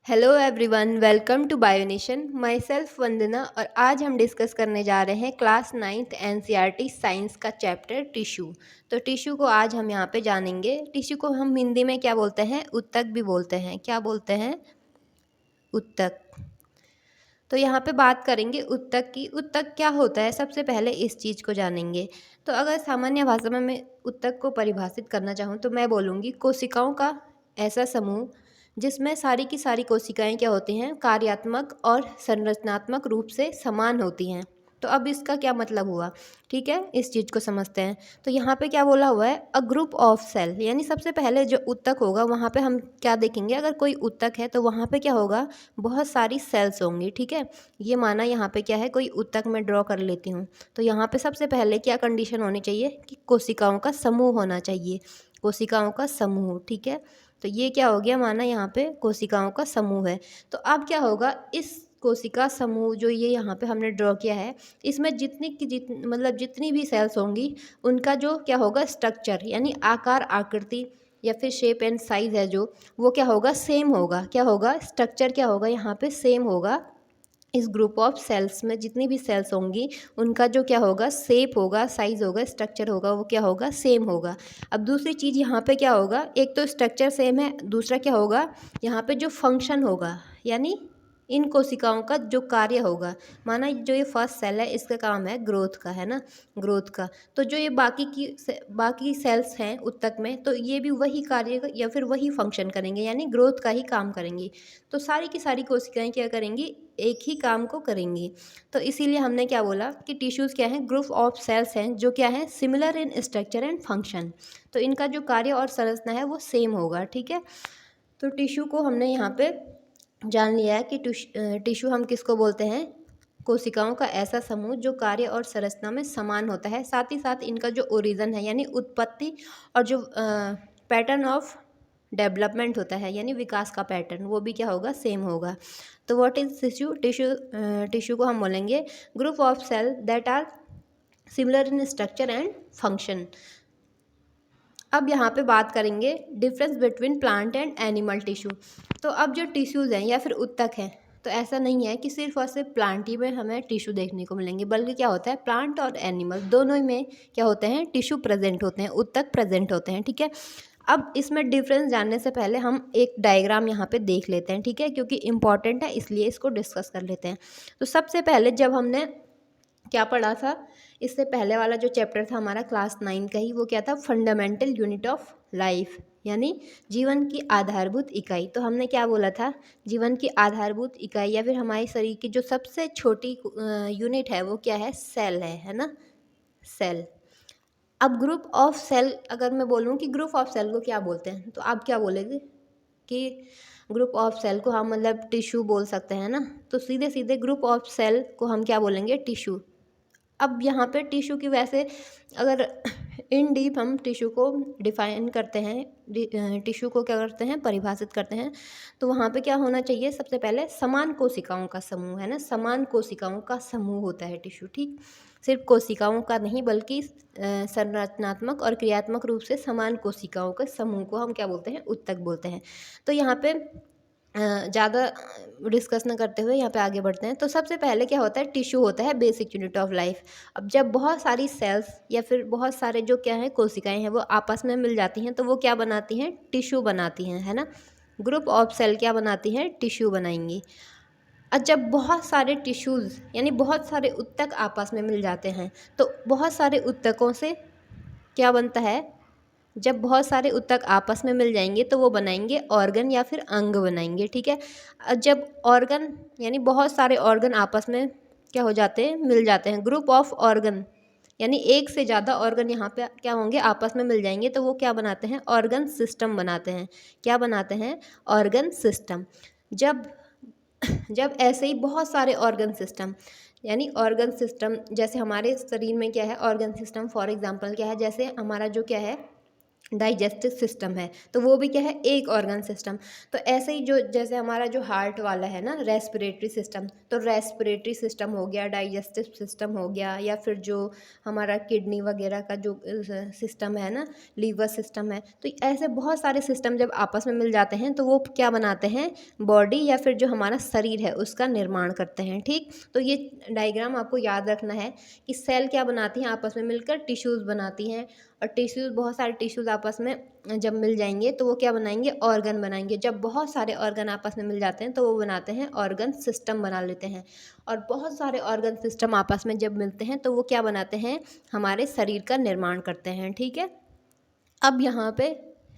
Hello everyone, welcome to Bionation. My self Vandana और आज हम डिस्कस करने जा रहे हैं क्लास 9th एनसीईआरटी साइंस का चैप्टर टिश्यू। तो टिश्यू को आज हम यहाँ पे जानेंगे। टिश्यू को हम हिंदी में क्या बोलते हैं? उत्तक भी बोलते हैं। क्या बोलते हैं? उत्तक। तो यहाँ पे बात करेंगे उत्तक की। उत्तक क्या होता है, सबसे पहले इस चीज़ को जानेंगे। तो अगर सामान्य भाषा में मैं उत्तक को परिभाषित करना चाहूँ तो मैं बोलूँगी कोशिकाओं का ऐसा समूह जिसमें सारी की सारी कोशिकाएं क्या होती हैं, कार्यात्मक और संरचनात्मक रूप से समान होती हैं। तो अब इसका क्या मतलब हुआ, ठीक है, इस चीज़ को समझते हैं। तो यहाँ पे क्या बोला हुआ है, अ ग्रुप ऑफ सेल, यानी सबसे पहले जो उत्तक होगा वहाँ पे हम क्या देखेंगे, अगर कोई उत्तक है तो वहाँ पे क्या होगा, बहुत सारी सेल्स होंगी। ठीक है, ये माना यहाँ पे क्या है, कोई उत्तक मैं ड्रॉ कर लेती हूँ। तो यहाँ पे सबसे पहले क्या कंडीशन होनी चाहिए कि कोशिकाओं का समूह होना चाहिए। कोशिकाओं का समूह, ठीक है। तो ये क्या हो गया, माना यहाँ पे कोशिकाओं का समूह है। तो अब क्या होगा, इस कोशिका समूह जो ये यहाँ पे हमने ड्रॉ किया है, इसमें जितनी भी सेल्स होंगी उनका जो क्या होगा, स्ट्रक्चर यानी आकार आकृति या फिर शेप एंड साइज़ है जो, वो क्या होगा, सेम होगा। क्या होगा, स्ट्रक्चर क्या होगा यहाँ पे, सेम होगा। इस ग्रुप ऑफ सेल्स में जितनी भी सेल्स होंगी उनका जो क्या होगा, शेप होगा, साइज़ होगा, स्ट्रक्चर होगा, वो क्या होगा, सेम होगा। अब दूसरी चीज़ यहाँ पे क्या होगा, एक तो स्ट्रक्चर सेम है, दूसरा क्या होगा, यहाँ पे जो फंक्शन होगा, यानी इन कोशिकाओं का जो कार्य होगा। माना जो ये फर्स्ट सेल है इसका काम है ग्रोथ का, है ना, ग्रोथ का। तो जो ये बाकी सेल्स हैं उत्तक में, तो ये भी वही कार्य या फिर वही फंक्शन करेंगे, यानी ग्रोथ का ही काम करेंगी। तो सारी की सारी कोशिकाएं क्या करेंगी, एक ही काम को करेंगी। तो इसीलिए हमने क्या बोला कि टिश्यूज़ क्या हैं, ग्रुप ऑफ सेल्स हैं जो क्या है, similar in structure and function. तो इनका जो कार्य और संरचना है वो सेम होगा। ठीक है, तो टिश्यू को हमने यहाँ पे जान लिया है कि टिश्यू हम किसको बोलते हैं, कोशिकाओं का ऐसा समूह जो कार्य और संरचना में समान होता है। साथ ही साथ इनका जो ओरिजिन है यानी उत्पत्ति और जो पैटर्न ऑफ डेवलपमेंट होता है यानी विकास का पैटर्न, वो भी क्या होगा, सेम होगा। तो व्हाट इज टिश्यू, टिश्यू को हम बोलेंगे group of cell that are similar in structure and function. अब यहाँ पे बात करेंगे difference between plant and animal tissue. तो अब जो टिश्यूज़ हैं या फिर उत्तक हैं, तो ऐसा नहीं है कि सिर्फ और सिर्फ प्लांट ही में हमें टिश्यू देखने को मिलेंगे, बल्कि क्या होता है, प्लांट और एनिमल दोनों ही में क्या होते हैं, टिश्यू प्रेजेंट होते हैं, उत्तक प्रेजेंट होते हैं। ठीक है, अब इसमें डिफरेंस जानने से पहले हम एक डायग्राम यहाँ पे देख लेते हैं, ठीक है, क्योंकि इम्पॉर्टेंट है इसलिए इसको डिस्कस कर लेते हैं। तो सबसे पहले जब हमने क्या पढ़ा था, इससे पहले वाला जो चैप्टर था हमारा क्लास 9 का ही, वो क्या था, फंडामेंटल यूनिट ऑफ लाइफ, यानी जीवन की आधारभूत इकाई। तो हमने क्या बोला था, जीवन की आधारभूत इकाई या फिर हमारे शरीर की जो सबसे छोटी यूनिट है वो क्या है, सेल है ना, सेल। अब ग्रुप ऑफ सेल, अगर मैं बोलूँ कि ग्रुप ऑफ सेल को क्या बोलते हैं, तो आप क्या बोलेंगे कि ग्रुप ऑफ सेल को हम मतलब टिश्यू बोल सकते हैं ना। तो सीधे सीधे ग्रुप ऑफ सेल को हम क्या बोलेंगे, टिश्यू। अब यहाँ पे टिश्यू की वैसे अगर इन डीप हम टिश्यू को डिफाइन करते हैं, टिश्यू को क्या करते हैं, परिभाषित करते हैं, तो वहाँ पे क्या होना चाहिए, सबसे पहले समान कोशिकाओं का समूह, है ना, समान कोशिकाओं का समूह होता है टिश्यू। ठीक, सिर्फ कोशिकाओं का नहीं बल्कि संरचनात्मक और क्रियात्मक रूप से समान कोशिकाओं के समूह को हम क्या बोलते हैं, उत्तक बोलते हैं। तो यहाँ पे ज़्यादा डिस्कस न करते हुए यहाँ पे आगे बढ़ते हैं। तो सबसे पहले क्या होता है, टिश्यू होता है बेसिक यूनिट ऑफ लाइफ। अब जब बहुत सारी सेल्स या फिर बहुत सारे जो क्या है कोशिकाएं हैं वो आपस में मिल जाती हैं तो वो क्या बनाती हैं, टिश्यू बनाती हैं, है ना। ग्रुप ऑफ सेल क्या बनाती हैं, टिश्यू बनाएंगी। और जब बहुत सारे टिश्यूज़ यानी बहुत सारे उत्तक आपस में मिल जाते हैं तो बहुत सारे उत्तकों से क्या बनता है, जब बहुत सारे उत्तक आपस में मिल जाएंगे तो वो बनाएंगे ऑर्गन या फिर अंग बनाएंगे। ठीक है, जब ऑर्गन यानी बहुत सारे ऑर्गन आपस में क्या हो जाते हैं, मिल जाते हैं, ग्रुप ऑफ ऑर्गन यानी एक से ज़्यादा ऑर्गन यहाँ पे क्या होंगे, आपस में मिल जाएंगे तो वो क्या बनाते हैं, ऑर्गन सिस्टम बनाते हैं। क्या बनाते हैं, ऑर्गन सिस्टम। जब जब ऐसे ही बहुत सारे ऑर्गन सिस्टम यानी ऑर्गन सिस्टम, जैसे हमारे शरीर में क्या है, ऑर्गन सिस्टम फॉर एग्जांपल क्या है, जैसे हमारा जो क्या है, डाइजेस्टिव सिस्टम है, तो वो भी क्या है, एक ऑर्गन सिस्टम। तो ऐसे ही जो जैसे हमारा जो हार्ट वाला है ना, रेस्पिरेटरी सिस्टम, तो रेस्पिरेटरी सिस्टम हो गया, डाइजेस्टिव सिस्टम हो गया, या फिर जो हमारा किडनी वगैरह का जो सिस्टम है ना, लीवर सिस्टम है। तो ऐसे बहुत सारे सिस्टम जब आपस में मिल जाते हैं तो वो क्या बनाते हैं, बॉडी या फिर जो हमारा शरीर है उसका निर्माण करते हैं। ठीक, तो ये डायग्राम आपको याद रखना है कि सेल क्या बनाती हैं, आपस में मिलकर टिश्यूज़ बनाती हैं, और टिश्यूज़, बहुत सारे टिश्यूज़ आपस में जब मिल जाएंगे तो वो क्या बनाएंगे, ऑर्गन बनाएंगे। जब बहुत सारे ऑर्गन आपस में मिल जाते हैं तो वो बनाते हैं ऑर्गन सिस्टम बना लेते हैं, और बहुत सारे ऑर्गन सिस्टम आपस में जब मिलते हैं तो वो क्या बनाते हैं, हमारे शरीर का निर्माण करते हैं। ठीक है, अब यहाँ पे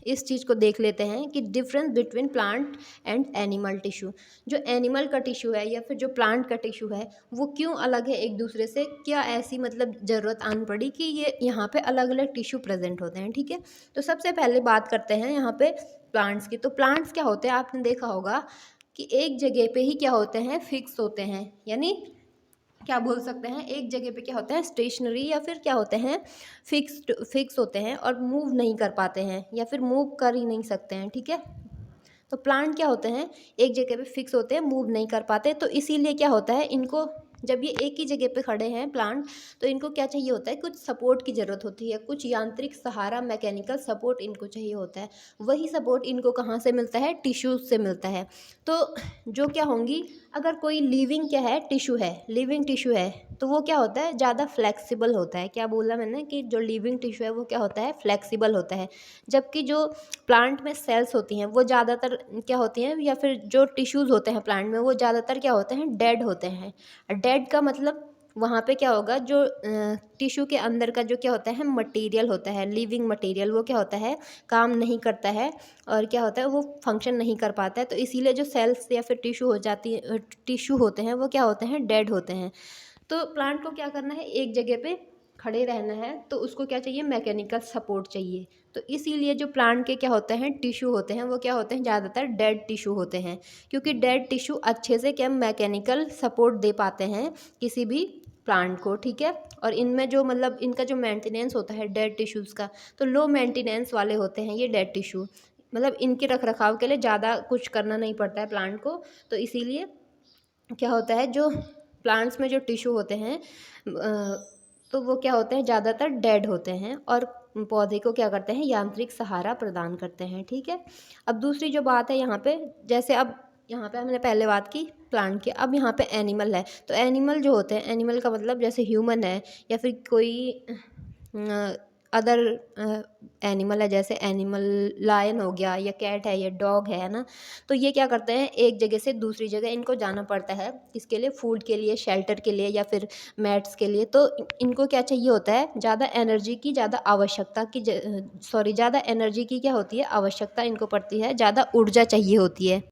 इस चीज़ को देख लेते हैं कि difference between plant and animal tissue. जो एनिमल का टिश्यू है या फिर जो प्लांट का टिश्यू है वो क्यों अलग है एक दूसरे से, क्या ऐसी मतलब ज़रूरत आन पड़ी कि ये यहाँ पे अलग अलग टिश्यू प्रेजेंट होते हैं। ठीक है, तो सबसे पहले बात करते हैं यहाँ पे प्लांट्स की। तो प्लांट्स क्या होते हैं, आपने देखा होगा कि एक जगह पे ही क्या होते हैं, फिक्स होते हैं, यानी क्या बोल सकते हैं, एक जगह पे क्या होते हैं, स्टेशनरी, या फिर क्या होते हैं, फिक्स होते हैं और मूव नहीं कर पाते हैं, या फिर मूव कर ही नहीं सकते हैं। ठीक है, तो प्लांट क्या होते हैं, एक जगह पे फिक्स होते हैं, मूव नहीं कर पाते, तो इसीलिए क्या होता है, इनको जब ये एक ही जगह पे खड़े हैं प्लांट, तो इनको क्या चाहिए होता है, कुछ सपोर्ट की ज़रूरत होती है, कुछ यांत्रिक सहारा, मैकेनिकल सपोर्ट इनको चाहिए होता है। वही सपोर्ट इनको कहाँ से मिलता है, टिश्यूज़ से मिलता है। तो जो क्या होंगी, अगर कोई लिविंग क्या है, टिश्यू है, लिविंग टिश्यू है, तो वो क्या होता है, ज़्यादा फ्लेक्सिबल होता है। क्या बोला मैंने कि जो लिविंग टिश्यू है वो क्या होता है, फ्लेक्सिबल होता है, जबकि जो प्लांट में सेल्स होती हैं वो ज़्यादातर क्या होती हैं, या फिर जो टिश्यूज़ होते हैं प्लांट में वो ज़्यादातर क्या होते हैं, डेड होते हैं। डेड का मतलब वहाँ पे क्या होगा, जो टिश्यू के अंदर का जो क्या होता है, मटेरियल होता है, लिविंग मटेरियल, वो क्या होता है, काम नहीं करता है, और क्या होता है, वो फंक्शन नहीं कर पाता है। तो इसीलिए जो सेल्स या फिर टिश्यू होते हैं वो क्या होते हैं, डेड होते हैं। तो प्लांट को क्या करना है, एक जगह पे खड़े रहना है, तो उसको क्या चाहिए, मैकेनिकल सपोर्ट चाहिए। तो इसीलिए जो प्लांट के क्या होते हैं, टिश्यू होते हैं, वो क्या होते हैं, ज़्यादातर डेड टिश्यू होते हैं, क्योंकि डेड टिश्यू अच्छे से क्या मैकेनिकल सपोर्ट दे पाते हैं किसी भी प्लांट को। ठीक है, और इनमें जो मतलब इनका जो मेंटेनेंस होता है डेड टिश्यूज़ का, तो लो मेंटेनेंस वाले होते हैं ये डेड टिश्यू, मतलब इनके रख रखाव के लिए ज़्यादा कुछ करना नहीं पड़ता है प्लांट को। तो इसीलिए क्या होता है, जो प्लांट्स में जो टिश्यू होते हैं तो वो क्या होते हैं, ज़्यादातर डेड होते हैं, और पौधे को क्या करते हैं, यांत्रिक सहारा प्रदान करते हैं। ठीक है, अब दूसरी जो बात है यहाँ पे, जैसे अब यहाँ पे हमने पहले बात की प्लांट की, अब यहाँ पे एनिमल है। तो एनिमल जो होते हैं, एनिमल का मतलब जैसे ह्यूमन है, या फिर कोई अदर एनिमल है, जैसे एनिमल लायन हो गया, या कैट है, या डॉग है ना। तो ये क्या करते हैं, एक जगह से दूसरी जगह इनको जाना पड़ता है, किसके लिए, फूड के लिए, शेल्टर के लिए, या फिर मैट्स के लिए। तो इनको क्या चाहिए होता है, ज़्यादा एनर्जी की, ज़्यादा एनर्जी की क्या होती है, आवश्यकता इनको पड़ती है, ज़्यादा ऊर्जा चाहिए होती है।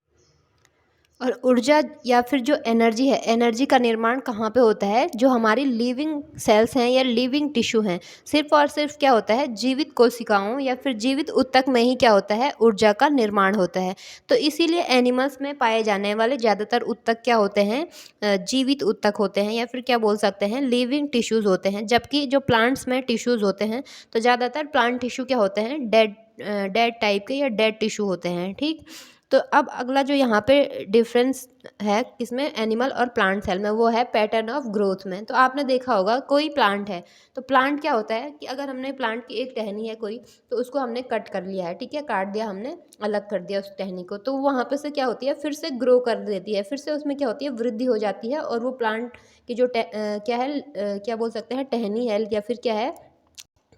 और ऊर्जा या फिर जो एनर्जी है, एनर्जी का निर्माण कहाँ पे होता है, जो हमारी लिविंग सेल्स हैं या लिविंग टिश्यू हैं, सिर्फ और सिर्फ क्या होता है, जीवित कोशिकाओं या फिर जीवित ऊतक में ही क्या होता है, ऊर्जा का निर्माण होता है। तो इसीलिए एनिमल्स में पाए जाने वाले ज़्यादातर ऊतक क्या होते हैं, जीवित ऊतक होते हैं, या फिर क्या बोल सकते हैं, लिविंग टिश्यूज़ होते हैं। जबकि जो प्लांट्स में टिश्यूज़ होते हैं तो ज़्यादातर प्लांट टिश्यू क्या होते हैं, डेड टाइप के या डेड टिश्यू होते हैं। ठीक, तो अब अगला जो यहाँ पे डिफरेंस है किसमें, एनिमल और प्लांट सेल में, वो है पैटर्न ऑफ ग्रोथ में। तो आपने देखा होगा कोई प्लांट है, तो प्लांट क्या होता है कि अगर हमने प्लांट की एक टहनी है कोई, तो उसको हमने कट कर लिया है, ठीक है, काट दिया हमने, अलग कर दिया उस टहनी को, तो वहाँ पे से क्या होती है, फिर से ग्रो कर देती है, फिर से उसमें क्या होती है, वृद्धि हो जाती है, और वो प्लांट की जो क्या है, क्या बोल सकते हैं, टहनी है, या फिर क्या है,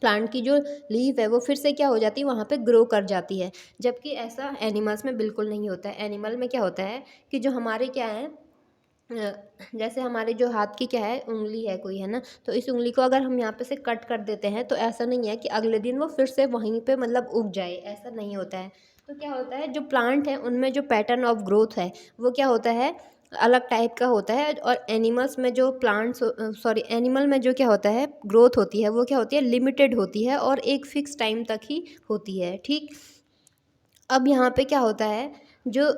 प्लांट की जो लीफ है वो फिर से क्या हो जाती है, वहाँ पे ग्रो कर जाती है। जबकि ऐसा एनिमल्स में बिल्कुल नहीं होता है। एनिमल में क्या होता है कि जो हमारे क्या है, जैसे हमारे जो हाथ की क्या है, उंगली है कोई, है ना, तो इस उंगली को अगर हम यहाँ पे से कट कर देते हैं तो ऐसा नहीं है कि अगले दिन वो फिर से वहीं पे मतलब उग जाए, ऐसा नहीं होता है। तो क्या होता है, जो प्लांट है उनमें जो पैटर्न ऑफ ग्रोथ है वो क्या होता है, अलग टाइप का होता है। और एनिमल्स में जो एनिमल में जो क्या होता है, ग्रोथ होती है, वो क्या होती है, लिमिटेड होती है, और एक फिक्स टाइम तक ही होती है। ठीक, अब यहाँ पे क्या होता है, जो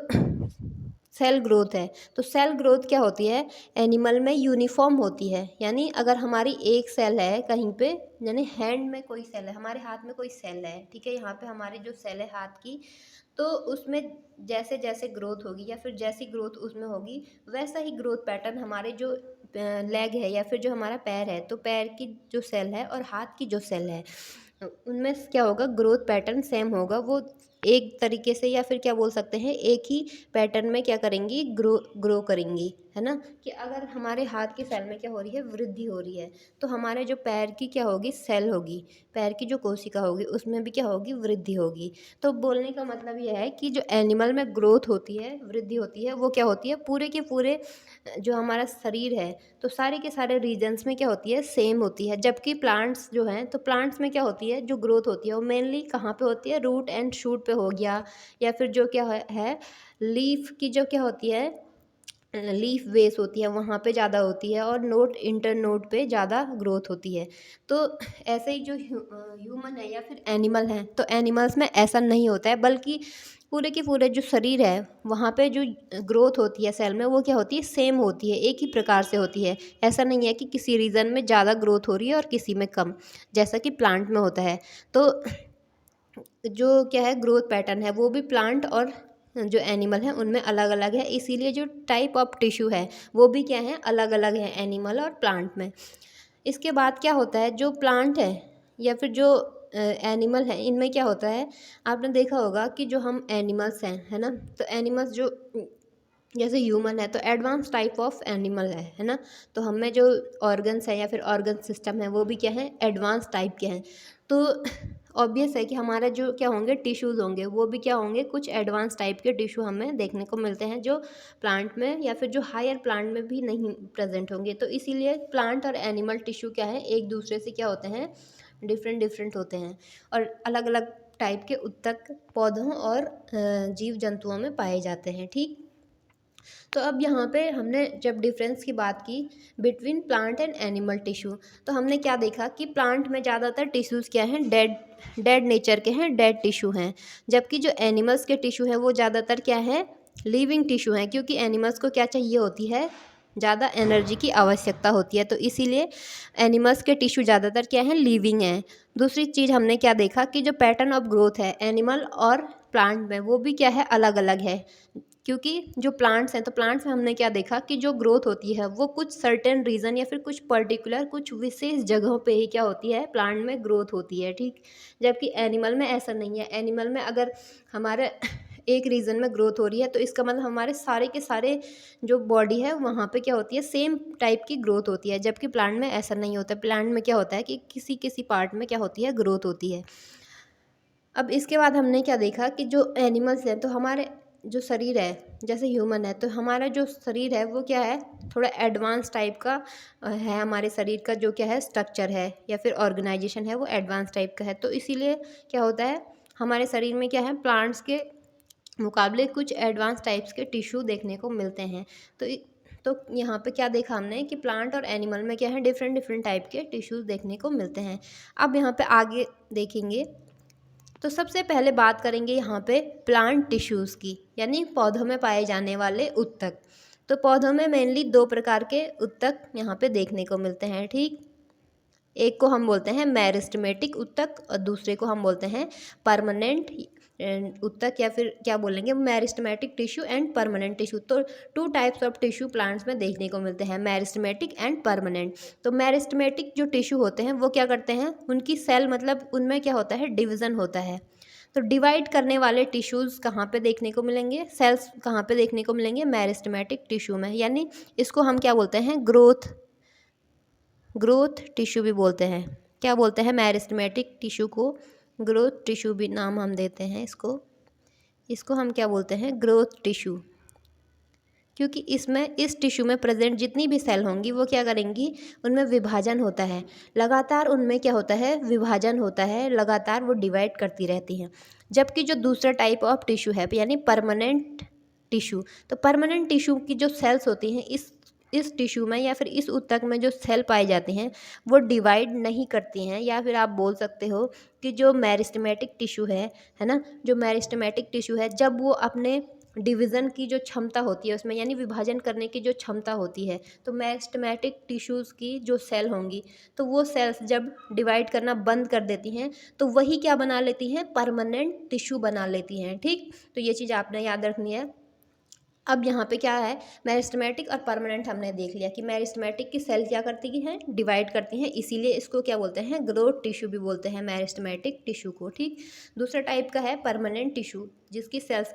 सेल ग्रोथ है। तो सेल ग्रोथ क्या होती है, एनिमल में यूनिफॉर्म होती है। यानी अगर हमारी एक सेल है कहीं पे, यानी हैंड में कोई सेल है, हमारे हाथ में कोई सेल है, ठीक है, यहाँ पे हमारी जो सेल है हाथ की, तो उसमें जैसे जैसे ग्रोथ होगी या फिर जैसी ग्रोथ उसमें होगी, वैसा ही ग्रोथ पैटर्न हमारे जो लेग है या फिर जो हमारा पैर है, तो पैर की जो सेल है और हाथ की जो सेल है, उनमें क्या होगा, ग्रोथ पैटर्न सेम होगा। वो एक तरीके से या फिर क्या बोल सकते हैं, एक ही पैटर्न में क्या करेंगी, ग्रो करेंगी, है ना। कि अगर हमारे हाथ की सेल में क्या हो रही है, वृद्धि हो रही है, तो हमारे जो पैर की क्या होगी, सेल होगी, पैर की जो कोशिका होगी उसमें भी क्या होगी, वृद्धि होगी। तो बोलने का मतलब यह है कि जो एनिमल में ग्रोथ होती है, वृद्धि होती है, वो क्या होती है, पूरे के पूरे जो हमारा शरीर है, तो सारे के सारे रीजन्स में क्या होती है, सेम होती है। जबकि प्लांट्स जो हैं, तो प्लांट्स में क्या होती है, जो ग्रोथ होती है वो मेनली कहाँ पे होती है, रूट एंड शूट पे हो गया, या फिर जो क्या है लीफ की जो क्या होती है, लीफ बेस होती है, वहाँ पे ज़्यादा होती है, और नोट इंटर नोट पे ज़्यादा ग्रोथ होती है। तो ऐसे ही जो ह्यूमन है या फिर एनिमल हैं, तो एनिमल्स में ऐसा नहीं होता है, बल्कि पूरे के पूरे जो शरीर है वहाँ पे जो ग्रोथ होती है सेल में, वो क्या होती है, सेम होती है, एक ही प्रकार से होती है। ऐसा नहीं है कि किसी रीजन में ज़्यादा ग्रोथ हो रही है और किसी में कम, जैसा कि प्लांट में होता है। तो जो क्या है ग्रोथ पैटर्न है, वो भी प्लांट और जो एनिमल है उनमें अलग अलग है, इसीलिए जो टाइप ऑफ टिश्यू है वो भी क्या है, अलग अलग है एनिमल और प्लांट में। इसके बाद क्या होता है, जो प्लांट है या फिर जो एनिमल है, इनमें क्या होता है, आपने देखा होगा कि जो हम एनिमल्स हैं, है ना, तो एनिमल्स जो जैसे ह्यूमन है तो एडवांस टाइप ऑफ एनिमल है ना। तो हमें जो ऑर्गन्स है या फिर ऑर्गन सिस्टम है वो भी क्या है, एडवांस टाइप के हैं। तो ऑब्वियस है कि हमारा जो क्या होंगे, टिश्यूज़ होंगे, वो भी क्या होंगे, कुछ एडवांस टाइप के टिश्यू हमें देखने को मिलते हैं, जो प्लांट में या फिर जो हायर प्लांट में भी नहीं प्रेजेंट होंगे। तो इसीलिए प्लांट और एनिमल टिश्यू क्या है, एक दूसरे से क्या होते हैं, डिफरेंट डिफरेंट होते हैं, और अलग अलग टाइप के उत्तक पौधों और जीव जंतुओं में पाए जाते हैं, ठीक। तो अब यहाँ पे हमने जब डिफरेंस की बात की between plant and animal tissue, तो हमने क्या देखा कि प्लांट में ज़्यादातर टिश्यूज़ क्या हैं, डेड डेड नेचर के हैं, डेड टिश्यू हैं। जबकि जो एनिमल्स के टिश्यू हैं वो ज़्यादातर क्या है, लिविंग टिश्यू हैं, क्योंकि एनिमल्स को क्या चाहिए होती है, ज़्यादा एनर्जी की आवश्यकता होती है, तो इसीलिए एनिमल्स के टिश्यू ज़्यादातर क्या हैं, लिविंग हैं। दूसरी चीज़ हमने क्या देखा कि जो पैटर्न ऑफ ग्रोथ है एनिमल और प्लांट में, वो भी क्या है, अलग अलग है। क्योंकि जो प्लांट्स हैं, तो प्लांट्स में हमने क्या देखा कि जो ग्रोथ होती है वो कुछ सर्टेन रीज़न या फिर कुछ पर्टिकुलर कुछ विशेष जगहों पे ही क्या होती है, प्लांट में ग्रोथ होती है, ठीक। जबकि एनिमल में ऐसा नहीं है। एनिमल में अगर हमारे एक रीजन में ग्रोथ हो रही है तो इसका मतलब हमारे सारे के सारे जो बॉडी है वहाँ पे क्या होती है, सेम टाइप की ग्रोथ होती है। जबकि प्लांट में ऐसा नहीं होता। प्लांट में क्या होता है कि किसी किसी पार्ट में क्या होती है, ग्रोथ होती है। अब इसके बाद हमने क्या देखा कि जो एनिमल्स हैं, तो हमारे जो शरीर है, जैसे ह्यूमन है, तो हमारा जो शरीर है वो क्या है, थोड़ा एडवांस टाइप का है। हमारे शरीर का जो क्या है, स्ट्रक्चर है या फिर ऑर्गेनाइजेशन है, वो एडवांस टाइप का है। तो इसीलिए क्या होता है, हमारे शरीर में क्या है, प्लांट्स के मुकाबले कुछ एडवांस टाइप्स के टिश्यू देखने को मिलते हैं। तो यहाँ पे क्या देखा हमने कि प्लांट और एनिमल में क्या है, डिफरेंट डिफरेंट टाइप के टिश्यूज़ देखने को मिलते हैं। अब यहाँ पे आगे देखेंगे तो सबसे पहले बात करेंगे यहाँ पे प्लांट टिश्यूज़ की, यानी पौधों में पाए जाने वाले उत्तक। तो पौधों में मेनली दो प्रकार के उत्तक यहाँ पे देखने को मिलते हैं, ठीक। एक को हम बोलते हैं मेरिस्टेमेटिक उत्तक और दूसरे को हम बोलते हैं परमानेंट उत्तक, या फिर क्या बोलेंगे, meristematic tissue and permanent tissue. तो two types of tissue plants में देखने को मिलते हैं, मेरिस्टेमेटिक एंड परमानेंट। तो मेरिस्टेमेटिक जो टिश्यू होते हैं वो क्या करते हैं, उनकी सेल मतलब उनमें क्या होता है, डिवीज़न होता है। तो डिवाइड करने वाले टिश्यूज़ कहाँ पे देखने को मिलेंगे, सेल्स कहाँ पे देखने को मिलेंगे, मेरिस्टेमेटिक टिश्यू में। यानी इसको हम क्या बोलते हैं, ग्रोथ टिश्यू भी बोलते हैं। क्या बोलते हैं, मेरिस्टेमेटिक टिश्यू को ग्रोथ टिश्यू भी नाम हम देते हैं इसको हम क्या बोलते हैं, ग्रोथ टिश्यू। क्योंकि इसमें इस टिश्यू में प्रेजेंट जितनी भी सेल होंगी वो क्या करेंगी, उनमें विभाजन होता है लगातार, उनमें क्या होता है, विभाजन होता है लगातार, वो डिवाइड करती रहती हैं। जबकि जो दूसरा टाइप ऑफ टिश्यू है यानी परमानेंट टिश्यू, तो परमानेंट टिश्यू की जो सेल्स होती हैं इस टिश्यू में या फिर इस उत्तक में जो सेल पाई जाती हैं वो डिवाइड नहीं करती हैं। या फिर आप बोल सकते हो कि जो मेरिस्टेमेटिक टिश्यू है ना, जो मेरिस्टेमेटिक टिश्यू है, जब वो अपने डिवीज़न की जो क्षमता होती है उसमें, यानी विभाजन करने की जो क्षमता होती है, तो मेरिस्टेमेटिक टिश्यूज़ की जो सेल होंगी तो वो सेल्स जब डिवाइड करना बंद कर देती हैं तो वही क्या बना लेती हैं, परमानेंट टिश्यू बना लेती हैं। ठीक, तो ये चीज़ आपने याद रखनी है। अब यहाँ पे क्या है, मेरिस्टेमेटिक और परमानेंट हमने देख लिया कि मेरिस्टेमेटिक की सेल क्या करती हैं, डिवाइड करती हैं, इसीलिए इसको क्या बोलते हैं, ग्रोथ टिश्यू भी बोलते हैं मेरिस्टेमेटिक टिश्यू को। ठीक, दूसरा टाइप का है परमानेंट टिश्यू, जिसकी सेल्स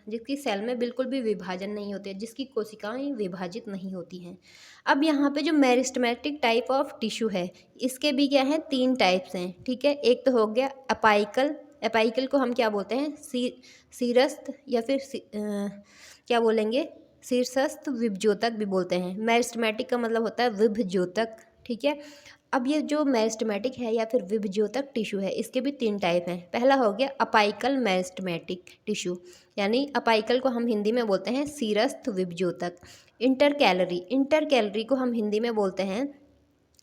जिसकी सेल में बिल्कुल भी विभाजन नहीं होते, जिसकी कोशिकाएं विभाजित नहीं होती हैं। अब यहाँ पे जो मेरिस्टेमेटिक टाइप ऑफ टिश्यू है इसके भी क्या है, 3 टाइप्स हैं। ठीक है, एक तो हो गया अपाइकल, अपाइकल को हम क्या बोलते हैं, सीरस्थ या फिर क्या बोलेंगे, शीर्षस्थ विभज्योतक भी बोलते हैं। मेरिस्टेमेटिक का मतलब होता है विभज्योतक। ठीक है, अब ये जो मेरिस्टेमेटिक है या फिर विभज्योतक टिश्यू है इसके भी 3 टाइप हैं। पहला हो गया अपाइकल मेरिस्टेमेटिक टिश्यू, यानी अपाइकल को हम हिंदी में बोलते हैं शीरस्थ विभज्योतक। इंटरकैलरी को हम हिंदी में बोलते हैं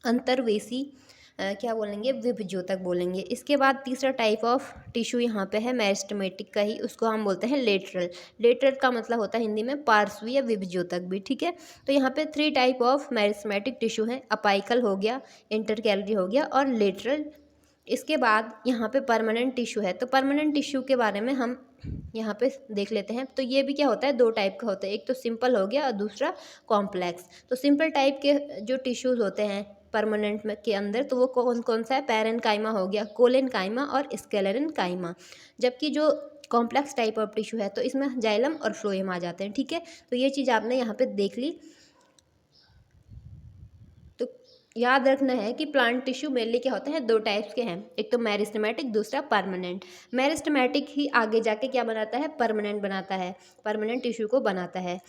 अंतर्वेशी क्या बोलेंगे, विभज्योतक बोलेंगे। इसके बाद तीसरा टाइप ऑफ टिश्यू यहाँ पे है मेरिस्टेमेटिक का ही, उसको हम बोलते हैं लेटरल। लेटरल का मतलब होता है हिंदी में पार्श्वीय विभज्योतक भी। ठीक है, तो यहाँ पे 3 टाइप ऑफ मेरिस्टेमेटिक टिश्यू हैं, अपाइकल हो गया, इंटरकैलरी हो गया और लेटरल। इसके बाद यहाँ पे परमानेंट टिश्यू है, तो परमानेंट टिश्यू के बारे में हम यहाँ पे देख लेते हैं। तो ये भी क्या होता है, 2 टाइप का होता है, एक तो सिंपल हो गया और दूसरा कॉम्प्लेक्स। तो सिंपल टाइप के जो टिश्यूज़ होते हैं परमानेंट में के अंदर, तो वो कौन कौन सा है, पैरेन्काइमा हो गया, कोलेनकाइमा और स्क्लेरेन्काइमा। जबकि जो कॉम्प्लेक्स टाइप ऑफ टिश्यू है तो इसमें जाइलम और फ्लोएम आ जाते हैं। ठीक है, तो ये चीज़ आपने यहाँ पे देख ली। तो याद रखना है कि प्लांट टिश्यू मेनली क्या होते हैं, 2 टाइप्स के हैं, एक तो मेरिस्टेमेटिक, दूसरा परमानेंट। मेरिस्टेमेटिक ही आगे जाके क्या बनाता है, परमानेंट बनाता है, परमानेंट टिश्यू को बनाता है।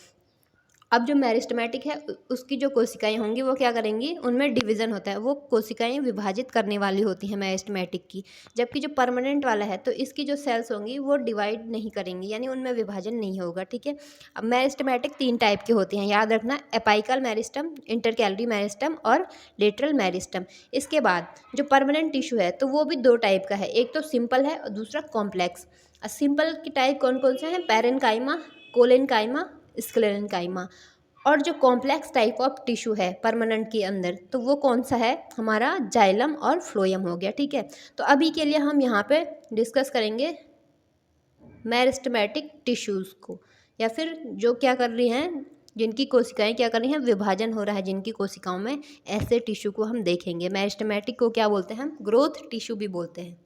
अब जो मेरिस्टेमेटिक है उसकी जो कोशिकाएं होंगी वो क्या करेंगी, उनमें डिवीज़न होता है, वो कोशिकाएं विभाजित करने वाली होती हैं मेरिस्टेमेटिक की। जबकि जो परमानेंट वाला है तो इसकी जो सेल्स होंगी वो डिवाइड नहीं करेंगी, यानी उनमें विभाजन नहीं होगा। ठीक है, अब मेरिस्टेमेटिक 3 टाइप के होते हैं, याद रखना, एपाइकल मेरिस्टम, इंटरकैलरी मेरिस्टम और लेटरल मेरिस्टम। इसके बाद जो परमानेंट टिश्यू है तो वो भी 2 टाइप का है, एक तो सिंपल है और दूसरा कॉम्प्लेक्स। सिंपल की टाइप कौन कौन से हैं, पैरेन्काइमा, कोलेनकाइमा, स्क्लेरेन्काइमा। और जो कॉम्प्लेक्स टाइप ऑफ टिश्यू है परमानेंट के अंदर तो वो कौन सा है, हमारा जाइलम और फ्लोएम हो गया। ठीक है, तो अभी के लिए हम यहाँ पे डिस्कस करेंगे मेरिस्टेमेटिक टिश्यूज़ को, या फिर जो क्या कर रही हैं, जिनकी कोशिकाएं क्या कर रही हैं, विभाजन हो रहा है जिनकी कोशिकाओं में, ऐसे टिश्यू को हम देखेंगे। मेरिस्टेमेटिक को क्या बोलते हैं हम, ग्रोथ टिश्यू भी बोलते हैं।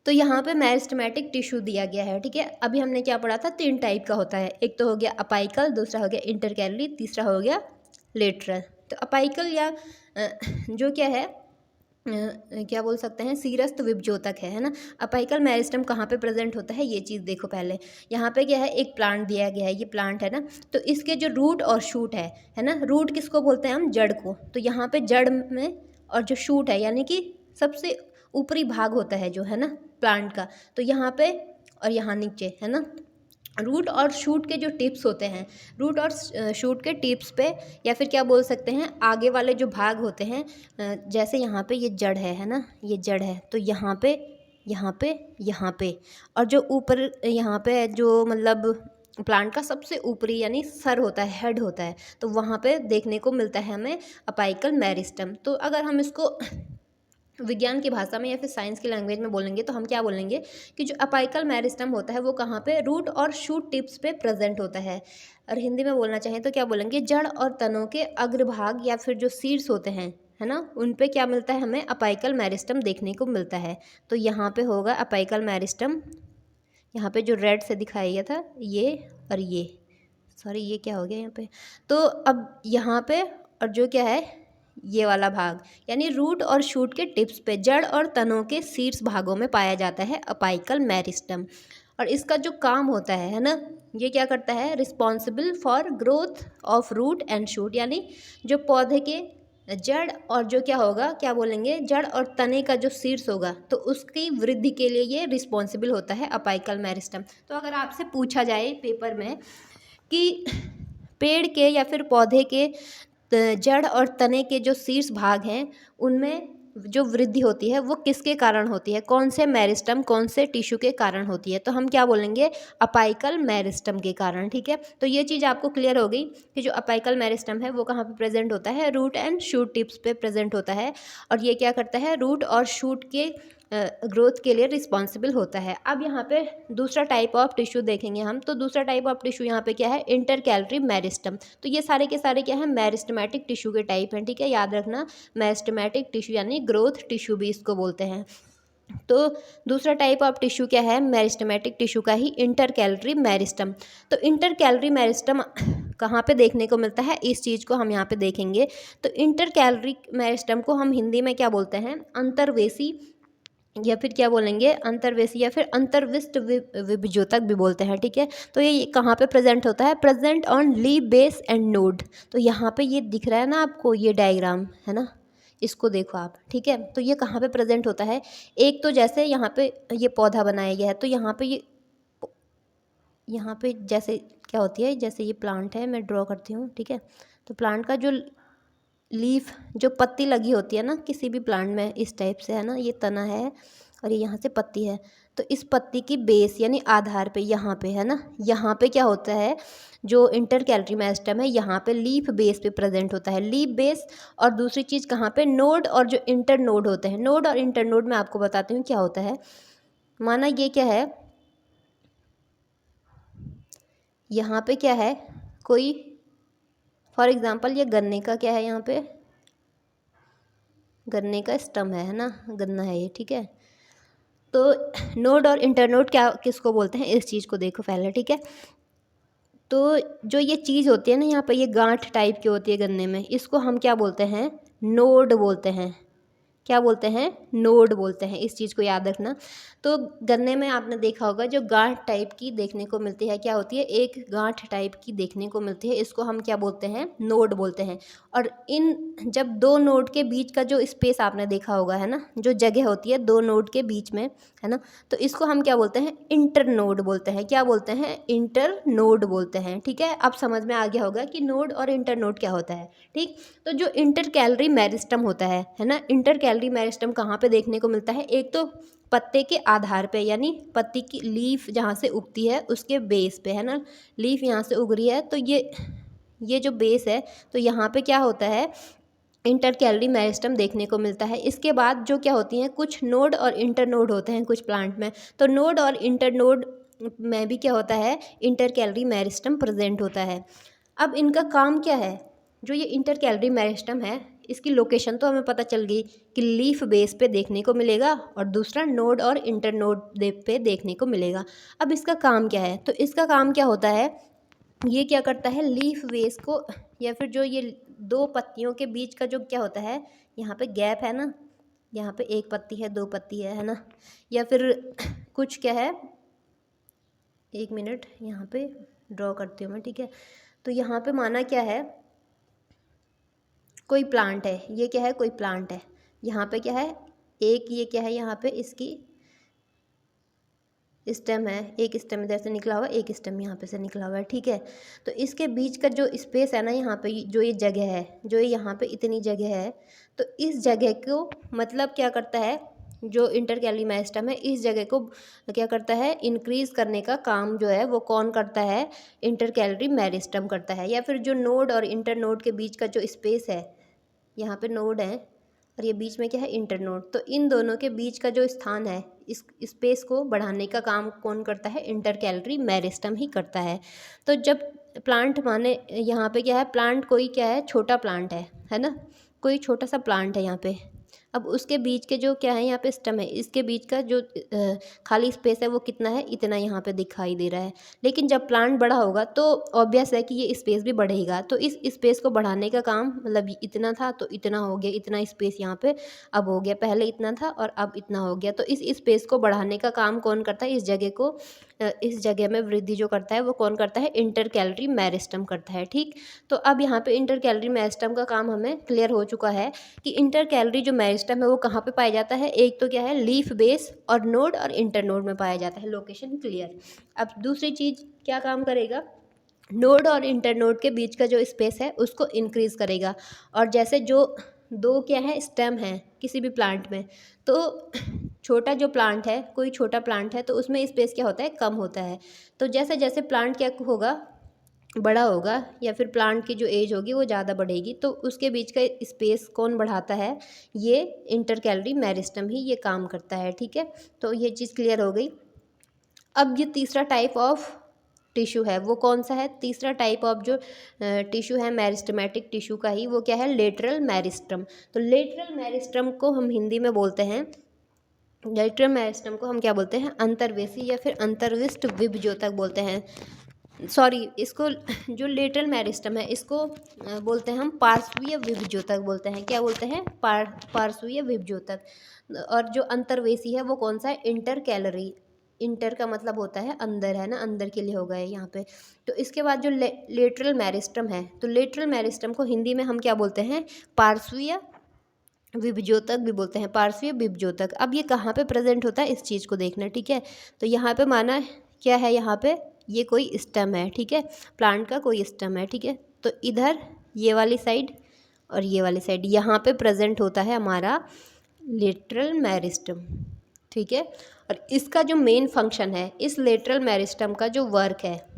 तो यहाँ पे मेरिस्टेमेटिक टिश्यू दिया गया है। ठीक है, अभी हमने क्या पढ़ा था, 3 टाइप का होता है, एक तो हो गया अपाइकल, दूसरा हो गया इंटरकैलरी, तीसरा हो गया लेटरल। तो अपाइकल या जो क्या है, क्या बोल सकते हैं, शीरस्थ विभज्योतक है ना। अपाइकल मेरिस्टम कहाँ पे प्रेजेंट होता है, ये चीज़ देखो पहले। यहाँ पे क्या है, एक प्लांट दिया गया है, ये प्लांट है ना, तो इसके जो रूट और शूट है ना, रूट किसको बोलते हैं हम, जड़ को। तो यहाँ पे जड़ में, और जो शूट है यानी कि सबसे ऊपरी भाग होता है जो है ना प्लांट का, तो यहाँ पे और यहाँ नीचे है ना, रूट और शूट के जो टिप्स होते हैं, रूट और शूट के टिप्स पे, या फिर क्या बोल सकते हैं, आगे वाले जो भाग होते हैं, जैसे यहाँ पे ये जड़ है ना, ये जड़ है, तो यहाँ पे, यहाँ पे, यहाँ पे, और जो ऊपर यहाँ पे जो मतलब प्लांट का सबसे ऊपरी यानी सर होता है, हेड होता है, तो वहाँ पे देखने को मिलता है हमें अपाइकल मेरिस्टम। तो अगर हम इसको विज्ञान की भाषा में या फिर साइंस की लैंग्वेज में बोलेंगे तो हम क्या बोलेंगे कि जो अपाइकल मेरिस्टम होता है वो कहाँ पे, रूट और शूट टिप्स पे प्रेजेंट होता है। और हिंदी में बोलना चाहें तो क्या बोलेंगे, जड़ और तनों के अग्रभाग या फिर जो शीर्ष होते हैं है ना, उन पे क्या मिलता है, हमें अपाइकल मेरिस्टम देखने को मिलता है। तो यहाँ पे होगा अपाइकल मेरिस्टम, यहाँ पे जो रेड से दिखाया गया था ये, और ये सॉरी ये क्या हो गया यहाँ पे, तो अब यहाँ पे और जो क्या है ये वाला भाग, यानी रूट और शूट के टिप्स पे जड़ और तनों के शीर्ष भागों में पाया जाता है अपाइकल मेरिस्टम। और इसका जो काम होता है ना, ये क्या करता है, responsible for growth of root and shoot, यानी जो पौधे के जड़ और जो क्या होगा, क्या बोलेंगे, जड़ और तने का जो शीर्ष होगा तो उसकी वृद्धि के लिए ये रिस्पॉन्सिबल होता है अपाइकल मेरिस्टम। तो अगर आपसे पूछा जाए पेपर में कि पेड़ के या फिर पौधे के जड़ और तने के जो शीर्ष भाग हैं उनमें जो वृद्धि होती है वो किसके कारण होती है, कौन से मेरिस्टम कौन से टिश्यू के कारण होती है, तो हम क्या बोलेंगे अपाइकल मेरिस्टम के कारण। ठीक है, तो ये चीज़ आपको क्लियर हो गई कि जो अपाइकल मेरिस्टम है वो कहाँ पे प्रेजेंट होता है, रूट एंड शूट टिप्स पे प्रेजेंट होता है, और ये क्या करता है, रूट और शूट के ग्रोथ के लिए रिस्पॉन्सिबल होता है। अब यहाँ पे दूसरा टाइप ऑफ टिश्यू देखेंगे हम, तो दूसरा टाइप ऑफ टिश्यू यहाँ पे क्या है, इंटरकैलरी मेरिस्टम। तो ये सारे के सारे क्या है, मेरिस्टमेटिक टिश्यू के टाइप हैं। ठीक है, याद रखना, मेरिस्टमेटिक टिश्यू यानी ग्रोथ टिश्यू भी इसको बोलते हैं। तो दूसरा टाइप ऑफ टिश्यू क्या है, मेरिस्टमेटिक टिश्यू का ही इंटरकैलरी मेरिस्टम। तो इंटरकैलरी मेरिस्टम कहाँ पे देखने को मिलता है, इस चीज़ को हम यहाँ पे देखेंगे। तो इंटरकैलरी मेरिस्टम को हम हिंदी में क्या बोलते हैं, अंतर्वेशी, या फिर क्या बोलेंगे अंतर्वेशी, या फिर अंतर्विष्ट विभज्योतक भी बोलते हैं। ठीक है, तो ये कहाँ पे प्रेजेंट होता है, present on leaf base and node. तो यहाँ पे ये दिख रहा है ना आपको, ये डायग्राम है ना, इसको देखो आप। ठीक है, तो ये कहाँ पे प्रेजेंट होता है, एक तो जैसे यहाँ पे ये पौधा बनाया गया है, तो यहाँ पे जैसे क्या होती है, जैसे ये प्लांट है, मैं ड्रॉ करती हूँ। ठीक है, तो प्लांट का जो लीफ, जो पत्ती लगी होती है ना किसी भी प्लांट में, इस टाइप से है ना, ये तना है और ये यहाँ से पत्ती है, तो इस पत्ती की बेस यानी आधार पे यहाँ पे है ना, यहाँ पे क्या होता है, जो इंटरकैलरी मेरिस्टम है यहाँ पे लीफ बेस पे प्रेजेंट होता है, लीफ बेस। और दूसरी चीज़ कहाँ पे, नोड और जो इंटर नोड होते हैं, नोड और इंटर नोड में आपको बताती हूँ क्या होता है। माना ये क्या है, यहाँ पे क्या है, कोई फॉर एग्जांपल ये गन्ने का क्या है, यहाँ पे गन्ने का स्टम है ना, गन्ना है ये। ठीक है, तो नोड और इंटरनोड क्या किसको बोलते हैं, इस चीज़ को देखो पहले। ठीक है, तो जो ये चीज़ होती है ना यहाँ पे, ये गांठ टाइप की होती है गन्ने में, इसको हम क्या बोलते हैं, नोड बोलते हैं। क्या बोलते हैं, नोड बोलते हैं, इस चीज़ को याद रखना। तो गन्ने में आपने देखा होगा जो गांठ टाइप की देखने को मिलती है, क्या होती है, एक गांठ टाइप की देखने को मिलती है, इसको हम क्या बोलते हैं, नोड बोलते हैं। और इन जब दो नोड के बीच का जो स्पेस आपने देखा होगा है ना, जो जगह होती है दो नोड के बीच में है ना, तो इसको हम क्या बोलते हैं, इंटर नोड बोलते हैं। क्या बोलते हैं, इंटर नोड बोलते हैं। ठीक है, अब समझ में आ गया होगा कि नोड और इंटर नोड क्या होता है। ठीक, तो जो इंटरकैलरी मेरिस्टम होता है ना, इंटरकैलरी मेरिस्टम कहाँ पे देखने को मिलता है, एक तो पत्ते के आधार पे, यानी पत्ती की लीफ जहाँ से उगती है उसके बेस पे है ना, लीफ यहाँ से उग रही है, तो ये जो बेस है, तो यहाँ पे क्या होता है, इंटरकैलरी मेरिस्टम देखने को मिलता है। इसके बाद जो क्या होती हैं, कुछ नोड और इंटर नोड होते हैं कुछ प्लांट में, तो नोड और इंटर नोड में भी क्या होता है, इंटरकैलरी मेरिस्टम प्रेजेंट होता है। अब इनका काम क्या है, जो ये इंटरकैलरी मेरिस्टम है, इसकी लोकेशन तो हमें पता चल गई कि लीफ बेस पे देखने को मिलेगा, और दूसरा नोड और इंटर नोड पे देखने को मिलेगा। अब इसका काम क्या है, तो इसका काम क्या होता है, ये क्या करता है, लीफ बेस को, या फिर जो ये दो पत्तियों के बीच का जो क्या होता है, यहाँ पे गैप है ना, यहाँ पे एक पत्ती है, दो पत्ती है ना, या फिर कुछ क्या है, एक मिनट यहाँ पे ड्रॉ करती हूँ मैं। ठीक है, तो यहाँ पे माना क्या है, कोई प्लांट है, ये क्या है, कोई प्लांट है, यहाँ पे क्या है, एक ये क्या है, यहाँ पे इसकी स्टेम है, एक स्टेम इधर से निकला हुआ है, एक स्टेम यहाँ पे से निकला हुआ है। ठीक है, तो इसके बीच का जो स्पेस है ना, यहाँ पे जो ये जगह है, जो ये यहाँ पे इतनी जगह है, तो इस जगह को मतलब क्या करता है, जो इंटरकैलरी मेरिस्टम है, इस जगह को क्या करता है, इंक्रीज करने का काम जो है वो कौन करता है, इंटरकैलरी मेरिस्टम करता है। या फिर जो नोड और इंटर नोड के बीच का जो स्पेस है, यहाँ पे नोड है और ये बीच में क्या है, इंटर नोड, तो इन दोनों के बीच का जो स्थान है, इस स्पेस को बढ़ाने का काम कौन करता है, इंटरकैलरी मेरिस्टम ही करता है। तो जब प्लांट माने यहाँ पे क्या है, प्लांट कोई क्या है, छोटा प्लांट है ना, कोई छोटा सा प्लांट है यहाँ पे, अब उसके बीच के जो क्या है, यहाँ पे स्टेम है, इसके बीच का जो खाली स्पेस है वो कितना है, इतना यहाँ पे दिखाई दे रहा है। लेकिन जब प्लांट बड़ा होगा तो ऑब्वियस है कि ये स्पेस भी बढ़ेगा, तो इस स्पेस को बढ़ाने का काम, मतलब इतना था तो इतना हो गया, इतना स्पेस यहाँ पे अब हो गया, पहले इतना था और अब इतना हो गया, तो इस स्पेस को बढ़ाने का काम कौन करता है, इस जगह को, इस जगह में वृद्धि जो करता है वो कौन करता है, इंटरकैलरी मेरिस्टम करता है। ठीक, तो अब यहाँ पे इंटरकैलरी मेरिस्टम का काम हमें क्लियर हो चुका है कि इंटरकैलरी जो मेरिस्टम है वो कहाँ पे पाया जाता है, एक तो क्या है, लीफ बेस और नोड और इंटर नोड में पाया जाता है, लोकेशन क्लियर। अब दूसरी चीज़ क्या काम करेगा, नोड और इंटर नोड के बीच का जो स्पेस है उसको इंक्रीज़ करेगा, और जैसे जो दो क्या है, स्टेम है किसी भी प्लांट में। तो छोटा जो प्लांट है, कोई छोटा प्लांट है, तो उसमें स्पेस क्या होता है, कम होता है। तो जैसे जैसे प्लांट क्या होगा, बड़ा होगा, या फिर प्लांट की जो एज होगी वो ज़्यादा बढ़ेगी, तो उसके बीच का स्पेस कौन बढ़ाता है, ये इंटरकैलरी मेरिस्टम ही ये काम करता है। ठीक है, तो ये चीज़ क्लियर हो गई। अब ये तीसरा टाइप ऑफ टिश्यू है, वो कौन सा है, तीसरा टाइप ऑफ जो टिश्यू है मेरिस्टमेटिक टिश्यू का ही, वो क्या है, लेटरल मेरिस्टम। तो लेटरल मेरिस्टम को हम हिंदी में बोलते हैं, लेटरल मेरिस्टम को हम क्या बोलते हैं, अंतर्वेशी या फिर अंतर्विष्ट विभज्योतक बोलते हैं। सॉरी, इसको जो लेटरल मेरिस्टम है इसको बोलते हैं हम पार्श्वीय विभज्योतक बोलते हैं। क्या बोलते हैं, पार्श्वीय विभज्योतक। और जो अंतर्वेशी है वो कौन सा है, इंटरकैलरी। इंटर का मतलब होता है अंदर, है ना, अंदर के लिए होगा है यहाँ पे। तो इसके बाद जो लेटरल मेरिस्टम है, तो लेटरल मेरिस्टम को हिंदी में हम क्या बोलते हैं, पार्श्वीय विभज्योतक भी बोलते हैं, पार्श्वीय विभज्योतक। अब ये कहाँ पे प्रेजेंट होता है, इस चीज़ को देखना। ठीक है, तो यहाँ पे माना क्या है, यहाँ पे ये कोई स्टेम है। ठीक है, प्लांट का कोई स्टेम है। ठीक है, तो इधर ये वाली साइड और ये वाली साइड, यहाँ पे प्रेजेंट होता है हमारा लेटरल मेरिस्टम। ठीक है, और इसका जो मेन फंक्शन है, इस लेटरल मेरिस्टम का जो वर्क है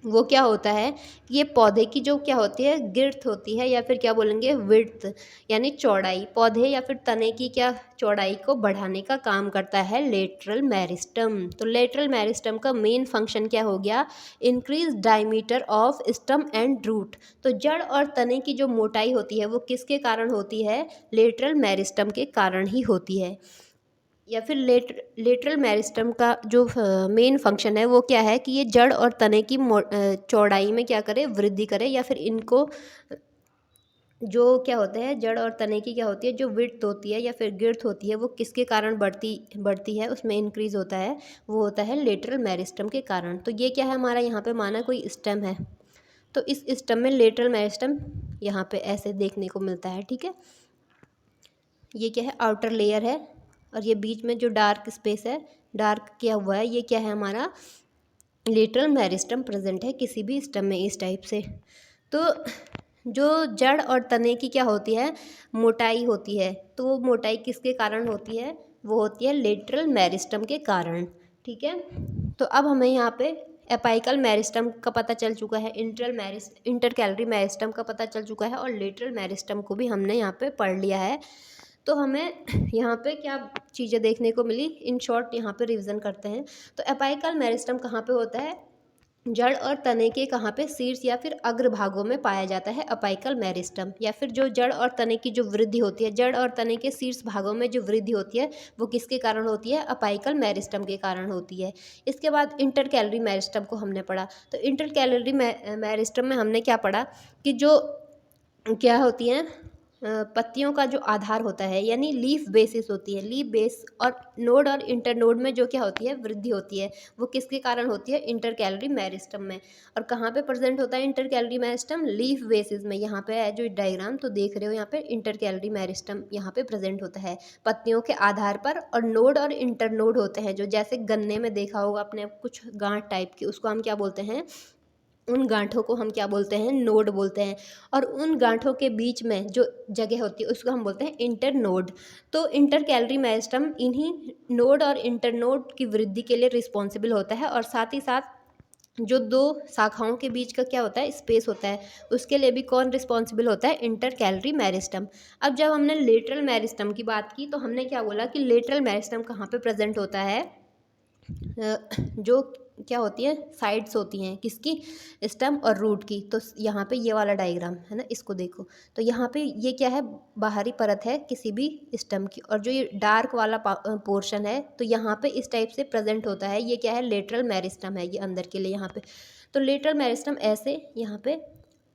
वो क्या होता है, ये पौधे की जो क्या होती है, गिर्थ होती है, या फिर क्या बोलेंगे, विड्थ, यानी चौड़ाई, पौधे या फिर तने की क्या चौड़ाई को बढ़ाने का काम करता है लेटरल मेरिस्टम। तो लेटरल मेरिस्टम का मेन फंक्शन क्या हो गया, increase diameter of stem and root. तो जड़ और तने की जो मोटाई होती है वो किसके कारण होती है, लेटरल मेरिस्टम के कारण ही होती है। या फिर लेटरल मेरिस्टम का जो मेन फंक्शन है वो क्या है कि ये जड़ और तने की चौड़ाई में क्या करे, वृद्धि करे, या फिर इनको जो क्या होता है, जड़ और तने की क्या होती है, जो विड्थ होती है या फिर गिर्थ होती है, वो किसके कारण बढ़ती है, उसमें इंक्रीज होता है, वो होता है लेटरल मेरिस्टम के कारण। तो ये क्या है हमारा, यहाँ पे माना कोई स्टेम है, तो इस स्टेम में लेटरल मेरिस्टम यहाँ पे ऐसे देखने को मिलता है। ठीक है, ये क्या है, आउटर लेयर है, और ये बीच में जो डार्क स्पेस है, डार्क किया हुआ है, ये क्या है हमारा लेटरल मेरिस्टम प्रेजेंट है किसी भी स्टेम में इस टाइप से। तो जो जड़ और तने की क्या होती है, मोटाई होती है, तो वो मोटाई किसके कारण होती है, वो होती है लेटरल मेरिस्टम के कारण। ठीक है, तो अब हमें यहाँ पे एपाइकल मेरिस्टम का पता चल चुका है, इंटरकैलरी मेरिस्टम का पता चल चुका है, और लेटरल मेरिस्टम को भी हमने यहाँ पे पढ़ लिया है। तो हमें यहाँ पे क्या चीज़ें देखने को मिली, इन शॉर्ट यहाँ पे रिवीजन करते हैं। तो एपाइकल मेरिस्टम कहाँ पे होता है, जड़ और तने के कहाँ पे, शीर्ष या फिर अग्र भागों में पाया जाता है अपाइकल मेरिस्टम। या फिर जो जड़ और तने की जो वृद्धि होती है, जड़ और तने के शीर्ष भागों में जो वृद्धि होती है वो किसके कारण होती है, अपाइकल मेरिस्टम के कारण होती है। इसके बाद इंटरकैलरी मेरिस्टम को हमने पढ़ा। तो इंटरकैलरी मेरिस्टम में हमने क्या पढ़ा कि जो क्या होती हैं, पत्तियों का जो आधार होता है, यानी लीफ बेसिस होती है, लीफ बेस, और नोड और इंटरनोड में जो क्या होती है, वृद्धि होती है, वो किसके कारण होती है, इंटरकैलरी मेरिस्टम में। और कहाँ पे प्रेजेंट होता है इंटरकैलरी मेरिस्टम, लीफ बेसिस में। यहाँ पे है जो डायग्राम तो देख रहे हो, यहाँ पे इंटरकैलरी मेरिस्टम यहाँ पे प्रेजेंट होता है पत्तियों के आधार पर। और नोड और इंटरनोड होते हैं, जो जैसे गन्ने में देखा होगा अपने कुछ गांठ टाइप की, उसको हम क्या बोलते हैं, उन गांठों को हम क्या बोलते हैं, नोड बोलते हैं। और उन गांठों के बीच में जो जगह होती है उसको हम बोलते हैं इंटर नोड। तो इंटरकैलरी मेरिस्टम इन्हीं नोड और इंटर नोड की वृद्धि के लिए रिस्पॉन्सिबल होता है, और साथ ही साथ जो दो शाखाओं के बीच का क्या होता है, स्पेस होता है, उसके लिए भी कौन रिस्पॉन्सिबल होता है, इंटरकैलरी मेरिस्टम। अब जब हमने लेटरल मेरिस्टम की बात की, तो हमने क्या बोला कि लेटरल मेरिस्टम कहाँ पे प्रेजेंट होता है, जो क्या होती है, साइड्स होती हैं किसकी, स्टेम और रूट की। तो यहाँ पे ये वाला डायग्राम है ना, इसको देखो, तो यहाँ पे ये क्या है, बाहरी परत है किसी भी स्टेम की, और जो ये डार्क वाला पोर्शन है, तो यहाँ पे इस टाइप से प्रेजेंट होता है, ये क्या है, लेटरल मेरिस्टम है, ये अंदर के लिए यहाँ पे। तो लेटरल मेरिस्टम ऐसे यहाँ पे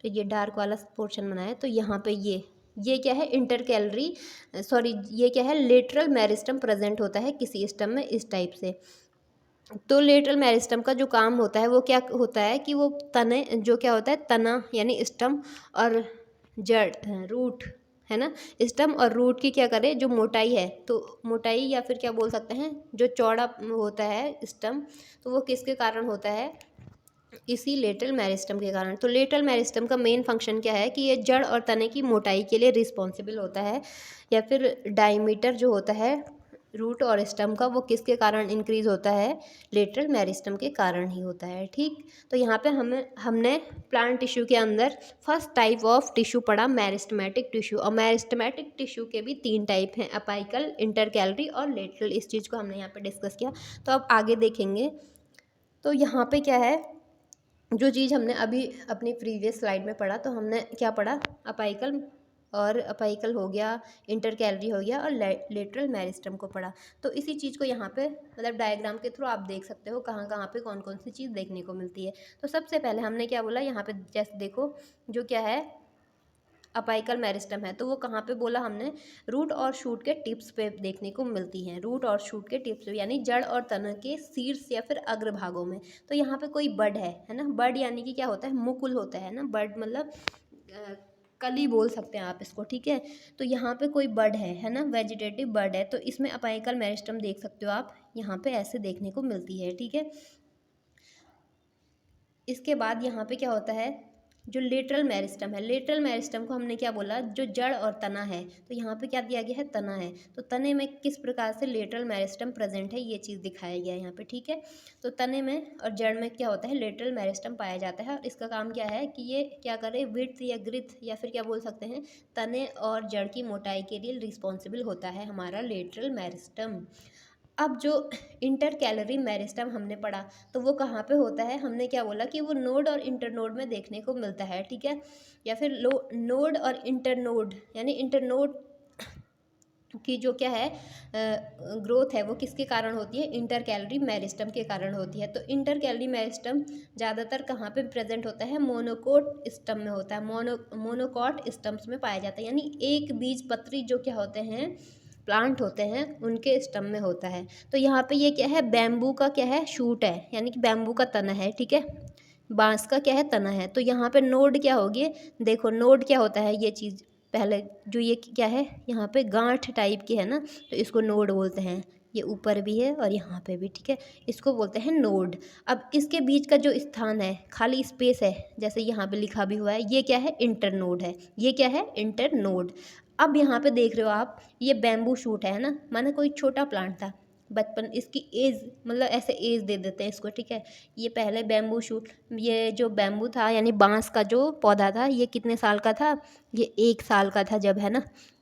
ये डार्क वाला पोर्शन बना है, तो यहाँ पे ये क्या है, इंटरकैलरी सॉरी ये क्या है, लेटरल मेरिस्टम प्रेजेंट होता है किसी स्टेम में इस टाइप से। तो लेटरल मेरिस्टम का जो काम होता है वो क्या होता है कि वो तने, जो क्या होता है, तना यानी स्टम और जड़, रूट, है ना, स्टम और रूट की क्या करे, जो मोटाई है, तो मोटाई या फिर क्या बोल सकते हैं, जो चौड़ा होता है स्टम, तो वो किसके कारण होता है, इसी लेटरल मेरिस्टम के कारण। तो लेटरल मेरिस्टम का मेन फंक्शन क्या है कि ये जड़ और तने की मोटाई के लिए रिस्पॉन्सिबल होता है, या फिर डायमीटर जो होता है रूट और स्टम का, वो किसके कारण इंक्रीज होता है, लेटरल मेरिस्टम के कारण ही होता है। ठीक, तो यहाँ पे हमने प्लांट टिश्यू के अंदर फर्स्ट टाइप ऑफ टिश्यू पढ़ा मेरिस्टमेटिक टिश्यू, और मेरिस्टमेटिक टिश्यू के भी 3 टाइप हैं, अपाइकल, इंटरकैलरी और लेटरल। इस चीज़ को हमने यहाँ पे डिस्कस किया। तो अब आगे देखेंगे। तो यहाँ पे क्या है, जो चीज़ हमने अभी अपनी प्रीवियस स्लाइड में पढ़ा, तो हमने क्या पढ़ा, अपाइकल, और अपाइकल हो गया, इंटर कैलरी हो गया, और लेटरल मेरिस्टम को पढ़ा। तो इसी चीज़ को यहाँ पे मतलब डायग्राम के थ्रू आप देख सकते हो कहाँ कहाँ पे कौन कौन सी चीज़ देखने को मिलती है। तो सबसे पहले हमने क्या बोला, यहाँ पे जैसे देखो जो क्या है अपाइकल मेरिस्टम है, तो वो कहाँ पे बोला हमने, रूट और शूट के टिप्स पे देखने को मिलती हैं, रूट और शूट के टिप्स यानी जड़ और तना के शीर्ष या फिर अग्रभागों में। तो यहाँ पे कोई बड है ना, बड यानी कि क्या होता है, मुकुल होता है ना, बड मतलब कली बोल सकते हैं आप इसको, ठीक है। तो यहाँ पे कोई बड है ना, वेजिटेटिव बड है, तो इसमें अपाइकल मेरिस्टम देख सकते हो आप, यहाँ पे ऐसे देखने को मिलती है, ठीक है। इसके बाद यहाँ पे क्या होता है, जो लेटरल मेरिस्टम है, लेटरल मेरिस्टम को हमने क्या बोला, जो जड़ और तना है। तो यहाँ पे क्या दिया गया है, तना है, तो तने में किस प्रकार से लेटरल मेरिस्टम प्रेजेंट है, ये चीज़ दिखाया गया है यहाँ पे, ठीक है। तो तने में और जड़ में क्या होता है, लेटरल मेरिस्टम पाया जाता है, और इसका काम क्या है कि ये क्या करे, विड्थ या ग्रिथ या फिर क्या बोल सकते हैं, तने और जड़ की मोटाई के लिए रिस्पॉन्सिबल होता है हमारा लेटरल मेरिस्टम। अब जो इंटर कैलरी मेरिस्टम हमने पढ़ा, तो वो कहाँ पे होता है, हमने क्या बोला कि वो नोड और इंटरनोड में देखने को मिलता है, ठीक है। या फिर नोड और इंटरनोड, यानी इंटरनोड की जो क्या है ग्रोथ है, वो किसके कारण होती है, इंटर कैलरी मेरिस्टम के कारण होती है। तो इंटर कैलरी मेरिस्टम ज़्यादातर कहाँ पे प्रेजेंट होता है, मोनोकोट स्टम में होता है, मोनोकॉट स्टम्स में पाया जाता है, यानी एक बीज पत्री जो क्या होते हैं, प्लांट होते हैं, उनके स्टम में होता है। तो यहाँ पे ये क्या है, बैम्बू का क्या है, शूट है, यानी कि बैम्बू का तना है, ठीक है। बांस का क्या है, तना है। तो यहाँ पे नोड क्या होगी, देखो नोड क्या होता है, ये चीज़ पहले जो ये क्या है, यहाँ पे गांठ टाइप की है ना, तो इसको नोड बोलते हैं। ये ऊपर भी है और यहाँ पे भी, ठीक है, इसको बोलते हैं नोड। अब इसके बीच का जो स्थान है, खाली स्पेस है, जैसे यहाँ पे लिखा भी हुआ है, ये क्या है, इंटर नोड है, ये क्या है, इंटर नोड। अब यहाँ पे देख रहे हो आप, ये बैम्बू शूट है ना, माना कोई छोटा प्लांट था, बचपन इसकी एज मतलब ऐसे एज दे देते हैं इसको, ठीक है। ये पहले बैम्बू शूट, ये जो बैम्बू था यानी बांस का जो पौधा था, ये कितने साल का था, ये 1 साल का था जब, है ना।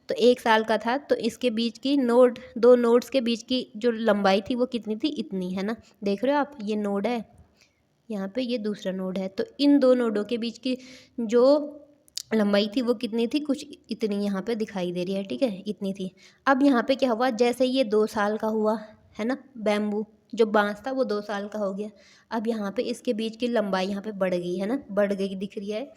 तो 1 साल का था, तो इसके बीच की नोड, 2 नोड्स के बीच की जो लंबाई थी वो कितनी थी, इतनी, है ना। देख रहे हो आप, ये नोड है, यहाँ पे ये दूसरा नोड है, तो इन 2 नोडों के बीच की जो लंबाई थी वो कितनी थी, कुछ इतनी यहाँ पे दिखाई दे रही है, ठीक है, इतनी थी। अब यहाँ पे क्या हुआ, जैसे ये 2 साल का हुआ, है ना, बैम्बू जो बांस था वो 2 साल का हो गया। अब यहाँ पे इसके बीच की लंबाई यहाँ पे बढ़ गई, है ना, बढ़ गई दिख रही है।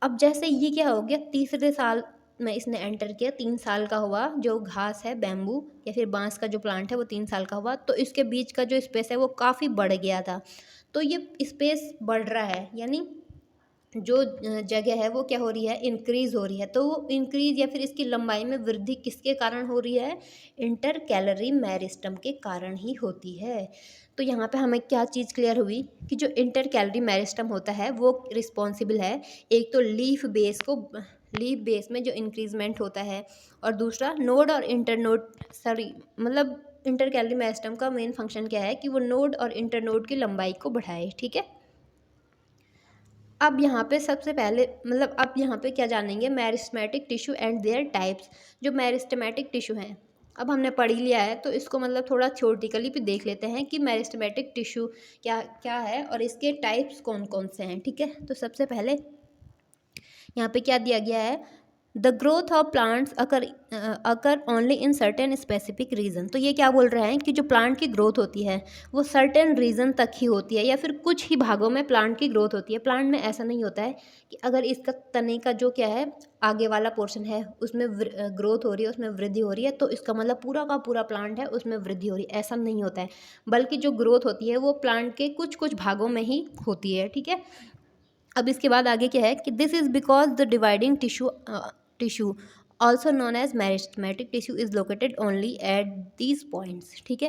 अब जैसे ये क्या हो गया, तीसरे साल में इसने एंटर किया, 3 साल का हुआ, जो घास है बैम्बू या फिर बांस का जो प्लांट है वो 3 साल का हुआ, तो इसके बीच का जो स्पेस है वो काफ़ी बढ़ गया था। तो ये स्पेस बढ़ रहा है, यानी जो जगह है वो क्या हो रही है, इंक्रीज़ हो रही है। तो वो इंक्रीज़ या फिर इसकी लंबाई में वृद्धि किसके कारण हो रही है, इंटर कैलरी मेरिस्टम के कारण ही होती है। तो यहाँ पे हमें क्या चीज़ क्लियर हुई कि जो इंटर कैलरी मेरिस्टम होता है वो रिस्पॉन्सिबल है, एक तो लीफ बेस में जो इंक्रीजमेंट होता है, और दूसरा नोड और इंटरनोड, सॉरी मतलब इंटर कैलरी मेरिस्टम का मेन फंक्शन क्या है कि वो नोड और इंटरनोड की लंबाई को बढ़ाए, ठीक है। अब यहाँ पे सबसे पहले मतलब अब यहाँ पे क्या जानेंगे, meristematic tissue and there types. जो मेरिस्टेमेटिक टिश्यू हैं, अब हमने पढ़ ही लिया है, तो इसको मतलब थोड़ा थ्योरेटिकली भी देख लेते हैं कि मेरिस्टेमेटिक टिश्यू क्या क्या है और इसके टाइप्स कौन कौन से हैं, ठीक है। तो सबसे पहले यहाँ पे क्या दिया गया है, the growth of plants occur only in certain specific region. तो ये क्या बोल रहे हैं कि जो प्लांट की ग्रोथ होती है वो सर्टेन रीजन तक ही होती है, या फिर कुछ ही भागों में प्लांट की ग्रोथ होती है। प्लांट में ऐसा नहीं होता है कि अगर इसका तने का जो क्या है आगे वाला पोर्शन है उसमें ग्रोथ हो रही है, उसमें वृद्धि हो रही है, तो इसका मतलब पूरा का पूरा प्लांट है उसमें वृद्धि हो रही है, ऐसा नहीं होता है। बल्कि जो ग्रोथ होती है वो प्लांट के कुछ कुछ भागों में ही होती है, ठीक है। अब इसके बाद आगे क्या है कि this is because the dividing tissue also known as meristematic tissue is located only at these points, ठीक है।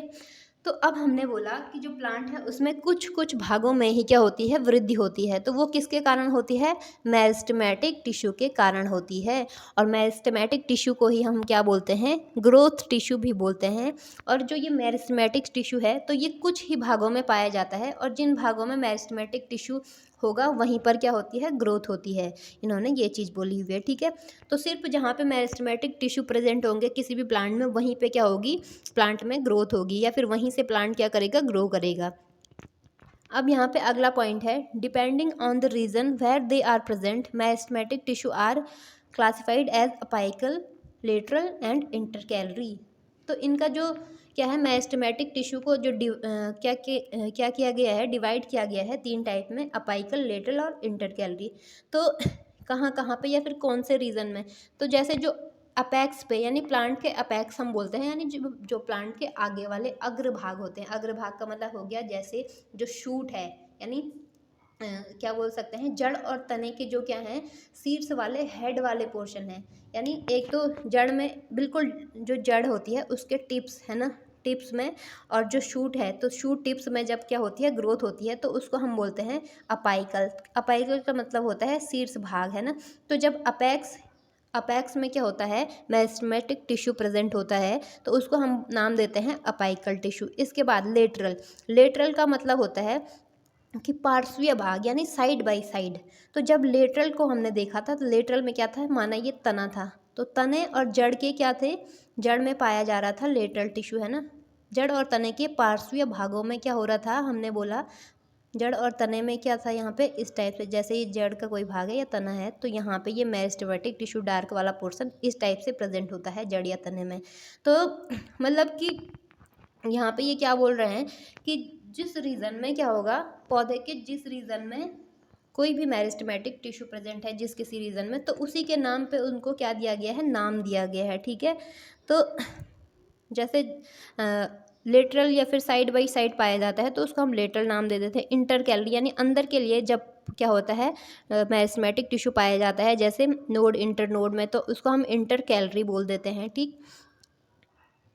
तो अब हमने बोला कि जो प्लांट है उसमें कुछ कुछ भागों में ही क्या होती है, वृद्धि होती है। तो वो किसके कारण होती है, मेरिस्टेमेटिक टिश्यू के कारण होती है। और मेरिस्टेमेटिक टिश्यू को ही हम क्या बोलते हैं, ग्रोथ टिश्यू भी बोलते हैं। और जो ये मेरिस्टेमेटिक टिश्यू है तो ये कुछ ही भागों में पाया जाता है, और जिन भागों में मेरिस्टेमेटिक टिश्यू होगा वहीं पर क्या होती है, ग्रोथ होती है। इन्होंने ये चीज़ बोली हुई है, ठीक है। तो सिर्फ जहाँ पे मेरिस्टेमेटिक टिश्यू प्रेजेंट होंगे किसी भी प्लांट में, वहीं पे क्या होगी, प्लांट में ग्रोथ होगी, या फिर वहीं से प्लांट क्या करेगा, ग्रो करेगा। अब यहाँ पे अगला पॉइंट है, depending on the region where they are present meristematic tissue are classified as apical, lateral and intercalary. तो इनका जो क्या है, मेरिस्टेमेटिक टिश्यू को जो क्या किया गया है, डिवाइड किया गया है 3 टाइप में, अपाइकल, लेटरल और इंटरकैलरी। तो कहाँ कहाँ पे या फिर कौन से रीजन में, तो जैसे जो अपेक्स पे, यानी प्लांट के अपेक्स हम बोलते हैं, यानी जो प्लांट के आगे वाले अग्रभाग होते हैं। अग्रभाग का मतलब हो गया जैसे जो शूट है, यानी क्या बोल सकते हैं, जड़ और तने के जो क्या हैं, शीर्ष वाले हेड वाले पोर्शन है। यानी एक तो जड़ में बिल्कुल जो जड़ होती है उसके टिप्स है ना, टिप्स में, और जो शूट है तो शूट टिप्स में जब क्या होती है, ग्रोथ होती है, तो उसको हम बोलते हैं अपाइकल। अपाइकल का मतलब होता है शीर्ष भाग है ना। तो जब अपेक्स में क्या होता है, मेरिस्टेमेटिक टिश्यू प्रेजेंट होता है, तो उसको हम नाम देते हैं अपाइकल टिश्यू। इसके बाद लेटरल, लेटरल का मतलब होता है कि पार्श्वीय भाग, यानी साइड बाय साइड। तो जब लेटरल को हमने देखा था तो लेटरल में क्या था, माना ये तना था, तो तने और जड़ के क्या थे, जड़ में पाया जा रहा था लेटरल टिश्यू है ना। जड़ और तने के पार्श्वीय भागों में क्या हो रहा था, हमने बोला जड़ और तने में क्या था, यहाँ पे इस टाइप से, जैसे ये जड़ का कोई भाग है या तना है, तो यहाँ पे ये मेरिस्टेमेटिक टिश्यू डार्क वाला पोर्शन इस टाइप से प्रेजेंट होता है जड़ या तने में। तो मतलब कि यहाँ पे ये क्या बोल रहे हैं कि जिस रीजन में क्या होगा, पौधे के जिस रीजन में कोई भी मेरिस्टेमेटिक टिश्यू प्रेजेंट है जिस किसी रीजन में, तो उसी के नाम पे उनको क्या दिया गया है, नाम दिया गया है, ठीक है। तो जैसे लेटरल या फिर साइड बाई साइड पाया जाता है तो उसको हम लेटरल नाम दे देते हैं। इंटरकैलरी यानी अंदर के लिए जब क्या होता है, मेरिस्टेमेटिक टिश्यू पाया जाता है जैसे नोड इंटर नोड में, तो उसको हम इंटरकैलरी बोल देते हैं, ठीक।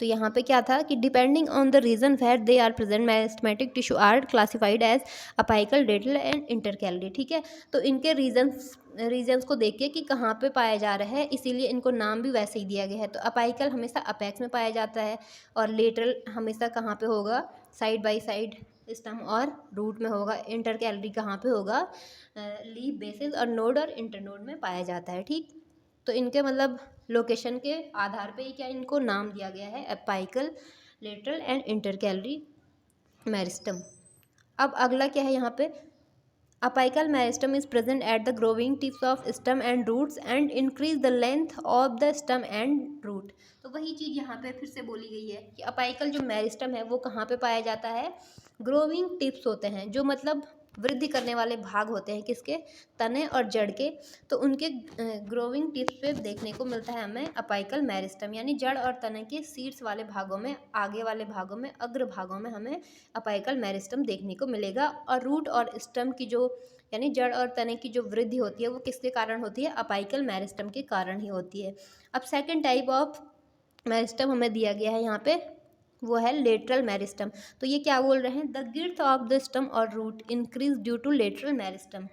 तो यहाँ पे क्या था कि depending on the region where they are present meristematic tissue are classified as apical, lateral and intercalary, ठीक है। तो इनके रीजन्स को देख के कि कहाँ पे पाया जा रहा है, इसीलिए इनको नाम भी वैसे ही दिया गया है। तो अपाइकल हमेशा अपेक्स में पाया जाता है, और लेटरल हमेशा कहाँ पे होगा, साइड बाई साइड स्टम और रूट में होगा। इंटरकैलरी कहाँ पे होगा, लीफ, बेसिस और नोड और इंटरनोड में पाया जाता है, ठीक। तो इनके मतलब लोकेशन के आधार पे ही क्या इनको नाम दिया गया है, apical, lateral and intercalary meristem. अब अगला क्या है यहाँ पे, apical meristem is present at the growing tips of stem and roots and increase the length of the stem and root. तो वही चीज़ यहाँ पे फिर से बोली गई है कि अपाइकल जो मेरिस्टम है वो कहाँ पे पाया जाता है, ग्रोविंग टिप्स होते हैं, जो मतलब वृद्धि करने वाले भाग होते हैं किसके, तने और जड़ के। तो उनके ग्रोविंग टिप्स पे देखने को मिलता है हमें अपाइकल मेरिस्टम, यानी जड़ और तने के शीर्ष वाले भागों में, आगे वाले भागों में, अग्र भागों में हमें अपाइकल मेरिस्टम देखने को मिलेगा। और रूट और स्टम की जो, यानी जड़ और तने की जो वृद्धि होती है वो किसके कारण होती है, अपाइकल मेरिस्टम के कारण ही होती है। अब सेकेंड टाइप ऑफ मेरिस्टम हमें दिया गया है यहाँ पे, वो है लेटरल मेरिस्टम। तो ये क्या बोल रहे हैं, the girth of the stem और root increase due to lateral meristem.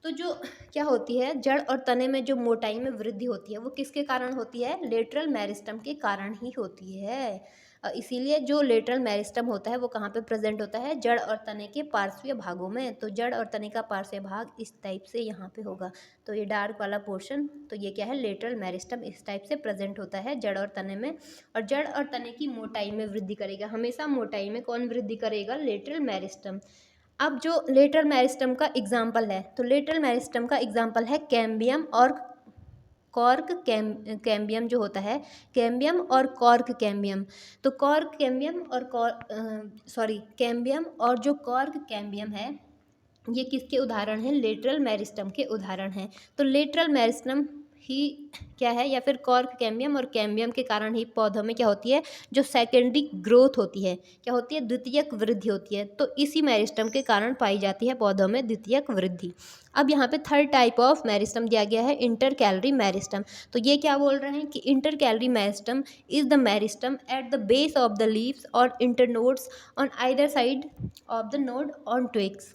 तो जो क्या होती है, जड़ और तने में जो मोटाई में वृद्धि होती है वो किसके कारण होती है, लेटरल मेरिस्टम के कारण ही होती है। इसीलिए जो लेटरल मेरिस्टम होता है वो कहाँ पे प्रेजेंट होता है, जड़ और तने के पार्श्वीय भागों में। तो जड़ और तने का पार्श्वीय भाग इस टाइप से यहाँ पे होगा। तो ये डार्क वाला पोर्शन, तो ये क्या है, लेटरल मेरिस्टम इस टाइप से प्रेजेंट होता है जड़ और तने में। और जड़ और तने की मोटाई में वृद्धि करेगा, हमेशा मोटाई में कौन वृद्धि करेगा, लेटरल मेरिस्टम। अब जो लेटरल मेरिस्टम का एग्जाम्पल है, तो लेटरल मेरिस्टम का एग्जाम्पल है कैम्बियम और कॉर्क कैम्बियम जो होता है, कैम्बियम और कॉर्क कैम्बियम। तो कॉर्क कैम्बियम और कैम्बियम और जो कॉर्क कैम्बियम है ये किसके उदाहरण हैं, लेटरल मेरिस्टम के उदाहरण हैं। तो लेटरल मेरिस्टम ही क्या है, या फिर कॉर्क कैम्बियम और कैम्बियम के कारण ही पौधों में क्या होती है, जो सेकेंडरी ग्रोथ होती है, क्या होती है, द्वितीयक वृद्धि होती है। तो इसी मेरिस्टम के कारण पाई जाती है पौधों में द्वितीयक वृद्धि। अब यहाँ पे थर्ड टाइप ऑफ मेरिस्टम दिया गया है, इंटर कैलरी मेरिस्टम। तो ये क्या बोल रहे हैं कि intercalary meristem is the meristem at the base of the leaves और internodes on either side of the node on twigs.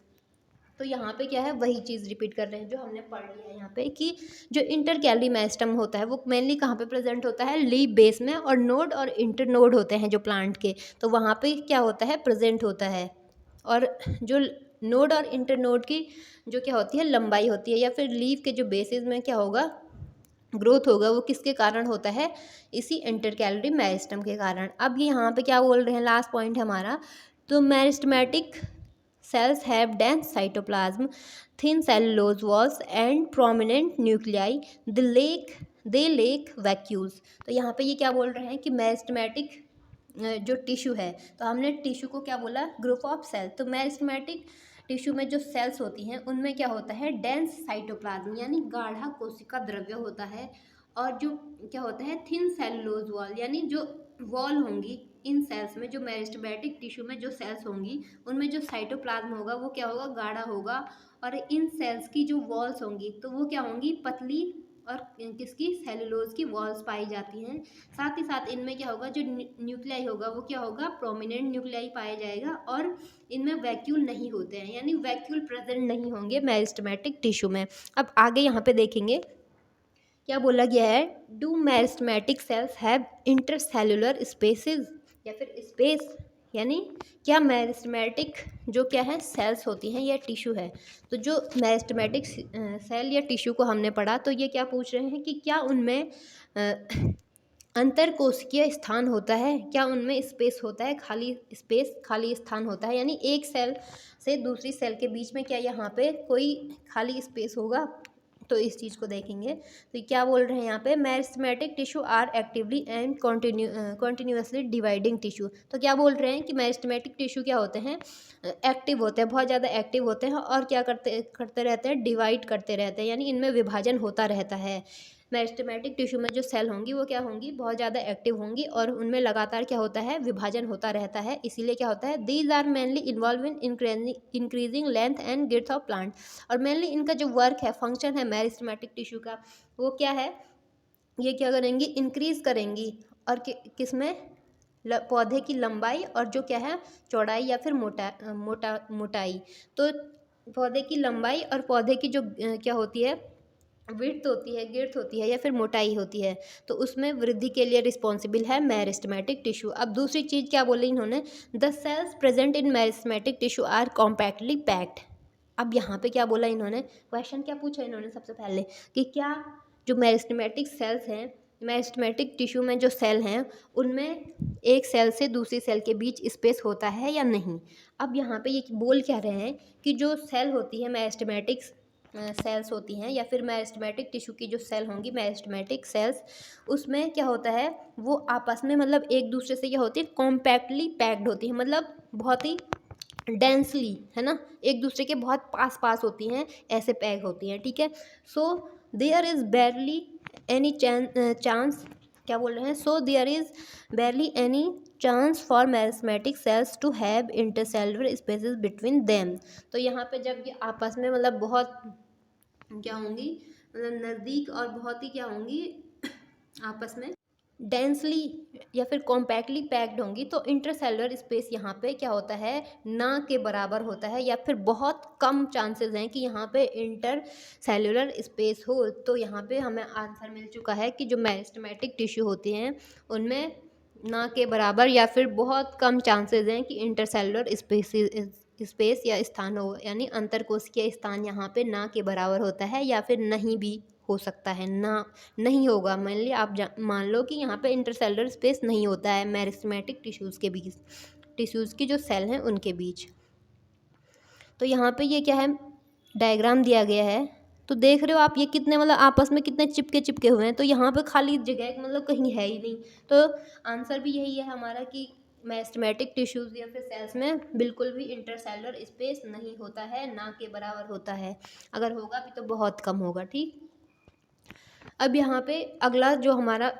तो यहाँ पे क्या है, वही चीज़ रिपीट कर रहे हैं जो हमने पढ़ लिया है यहाँ पे, कि जो इंटर कैलरी मेरिस्टम होता है वो मेनली कहाँ पे प्रेजेंट होता है, लीफ बेस में, और नोड और इंटरनोड होते हैं जो प्लांट के, तो वहाँ पे क्या होता है, प्रेजेंट होता है। और जो नोड और इंटरनोड की जो क्या होती है, लंबाई होती है, या फिर लीफ के जो बेसिस में क्या होगा, ग्रोथ होगा, वो किसके कारण होता है, इसी इंटर कैलरी मेरिस्टम के कारण। अब ये यहाँ पे क्या बोल रहे हैं, लास्ट पॉइंट है हमारा, तो meristematic cells have dense cytoplasm, thin cellulose walls and prominent nuclei. They lack vacuoles. तो यहाँ पे ये क्या बोल रहे हैं कि मेरिस्टेमेटिक जो टिश्यू है, तो हमने टिश्यू को क्या बोला, ग्रुप ऑफ सेल। तो मेरिस्टेमेटिक टिश्यू में जो सेल्स होती हैं उनमें क्या होता है, डेंस साइटोप्लाज्म यानी गाढ़ा कोशिका द्रव्य होता है, और जो क्या होता है, थिन सेलुलोज वॉल यानी जो वॉल होंगी इन सेल्स में, जो मेरिस्टेमेटिक टिश्यू में जो सेल्स होंगी उनमें जो साइटोप्लाज्म होगा वो क्या होगा, गाढ़ा होगा, और इन सेल्स की जो वॉल्स होंगी तो वो क्या होंगी, पतली, और किसकी, सेलुलोज की वॉल्स पाई जाती हैं। साथ ही साथ इनमें क्या होगा, जो न्यूक्लियाई होगा वो क्या होगा, प्रोमिनेंट न्यूक्लियाई पाया जाएगा, और इनमें वैक्यूल नहीं होते हैं, यानी वैक्यूल प्रेजेंट नहीं होंगे मेरिस्टेमेटिक टिश्यू में। अब आगे यहाँ पे देखेंगे क्या बोला गया है, do meristematic cells have intercellular spaces, या फिर स्पेस, यानी क्या मेरिस्टेमेटिक जो क्या है सेल्स होती हैं या टिश्यू है, तो जो मेरिस्टेमेटिक सेल या टिश्यू को हमने पढ़ा, तो ये क्या पूछ रहे हैं कि क्या उनमें अंतर कोशिकीय स्थान होता है, क्या उनमें स्पेस होता है, खाली स्पेस, खाली स्थान होता है, यानी एक सेल से दूसरी सेल के बीच में क्या यहाँ पे कोई खाली स्पेस होगा, तो इस चीज़ को देखेंगे। तो क्या बोल रहे हैं यहाँ पे, meristematic tissue are actively and continuously dividing tissue. तो क्या बोल रहे हैं कि मेरिस्टेमेटिक टिश्यू क्या होते हैं, एक्टिव होते हैं, बहुत ज़्यादा एक्टिव होते हैं, और क्या करते करते रहते हैं, डिवाइड करते रहते हैं, यानी इनमें विभाजन होता रहता है। मेरिस्टेमेटिक टिश्यू में जो सेल होंगी वो क्या होंगी, बहुत ज़्यादा एक्टिव होंगी, और उनमें लगातार क्या होता है, विभाजन होता रहता है। इसीलिए क्या होता है, these are mainly involve in increasing length and girth of plant. और मेनली इनका जो वर्क है, फंक्शन है मेरिस्टेमेटिक टिश्यू का, वो क्या है, ये क्या करेंगी, इंक्रीज करेंगी, और किसमें, पौधे की लंबाई, और जो क्या है, चौड़ाई या फिर मोटाई। तो पौधे की लंबाई और पौधे की जो क्या होती है, विड्थ होती है, गिर्थ होती है, या फिर मोटाई होती है, तो उसमें वृद्धि के लिए रिस्पॉन्सिबल है मेरिस्टेमेटिक टिश्यू। अब दूसरी चीज़ क्या बोली इन्होंने, the cells present in meristematic tissue are compactly packed. अब यहाँ पे क्या बोला इन्होंने, क्वेश्चन क्या पूछा इन्होंने सबसे पहले, कि क्या जो मेरिस्टेमेटिक सेल्स हैं, मेरिस्टेमेटिक टिश्यू में जो सेल हैं उनमें एक सेल से दूसरी सेल के बीच स्पेस होता है या नहीं। अब यहाँ पे ये बोल क्या रहे हैं कि जो सेल होती है मेरिस्टेमेटिक सेल्स होती हैं, या फिर मेरिस्टेमेटिक टिश्यू की जो सेल होंगी, मेरिस्टेमेटिक सेल्स, उसमें क्या होता है, वो आपस में मतलब एक दूसरे से क्या होती है, कॉम्पैक्टली पैक्ड होती है, मतलब बहुत ही डेंसली, है ना, एक दूसरे के बहुत पास पास होती हैं, ऐसे पैक होती हैं, ठीक है। So there is barely any chance, क्या बोल रहे हैं, so there is barely any chance for meristematic cells to have intercellular spaces between them. तो यहाँ पे जब ये आपस में मतलब बहुत क्या होंगी, मतलब नज़दीक, और बहुत ही क्या होंगी, आपस में डेंसली या फिर कॉम्पैक्टली पैक्ड होंगी, तो इंटरसेलुलर स्पेस यहाँ पे क्या होता है, ना के बराबर होता है, या फिर बहुत कम चांसेस हैं कि यहाँ पे इंटर सेलुलर स्पेस हो। तो यहाँ पे हमें आंसर मिल चुका है कि जो मेरिस्टेमेटिक टिश्यू होते हैं उनमें ना के बराबर या फिर बहुत कम चांसेस हैं कि इंटरसेलुलर स्पेस या स्थान हो, यानी अंतरकोशिकीय स्थान यहाँ पे ना के बराबर होता है, या फिर नहीं भी हो सकता है, ना नहीं होगा। मान लिया आप मान लो कि यहाँ पे इंटरसेलुलर स्पेस नहीं होता है मेरिस्टेमेटिक टिश्यूज़ के बीच, टिश्यूज़ की जो सेल हैं उनके बीच। तो यहाँ पे ये क्या है, डायग्राम दिया गया है, तो देख रहे हो आप ये कितने मतलब आपस में कितने चिपके चिपके हुए हैं, तो यहाँ पे खाली जगह मतलब कहीं है ही नहीं। तो आंसर भी यही है हमारा कि मेरिस्टेमेटिक टिश्यूज़ या फिर सेल्स में बिल्कुल भी इंटरसेलुलर स्पेस नहीं होता है, ना के बराबर होता है, अगर होगा भी तो बहुत कम होगा, ठीक। अब यहाँ पे अगला जो हमारा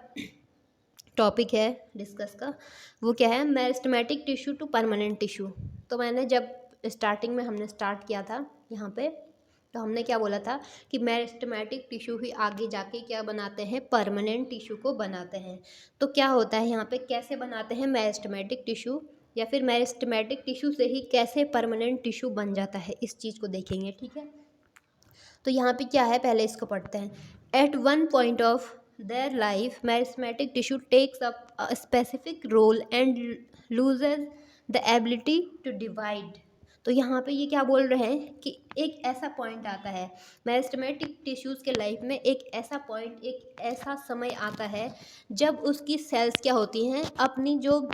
टॉपिक है डिस्कस का, वो क्या है, meristematic tissue to permanent tissue. तो मैंने जब स्टार्टिंग में हमने स्टार्ट किया था यहाँ पे, तो हमने क्या बोला था कि मेरिस्टेमेटिक टिश्यू ही आगे जाके क्या बनाते हैं, परमानेंट टिश्यू को बनाते हैं। तो क्या होता है यहाँ पे, कैसे बनाते हैं मेरिस्टेमेटिक टिश्यू, या फिर मेरिस्टेमेटिक टिश्यू से ही कैसे परमानेंट टिश्यू बन जाता है, इस चीज़ को देखेंगे, ठीक है। तो यहाँ पे क्या है, पहले इसको पढ़ते हैं। At one point of their life meristematic tissue takes up a specific role and loses the ability to divide. तो यहाँ पे ये क्या बोल रहे हैं कि एक ऐसा पॉइंट आता है मेरिस्टेमेटिक टिश्यूज़ के लाइफ में, एक ऐसा पॉइंट, एक ऐसा समय आता है जब उसकी सेल्स क्या होती हैं, अपनी जो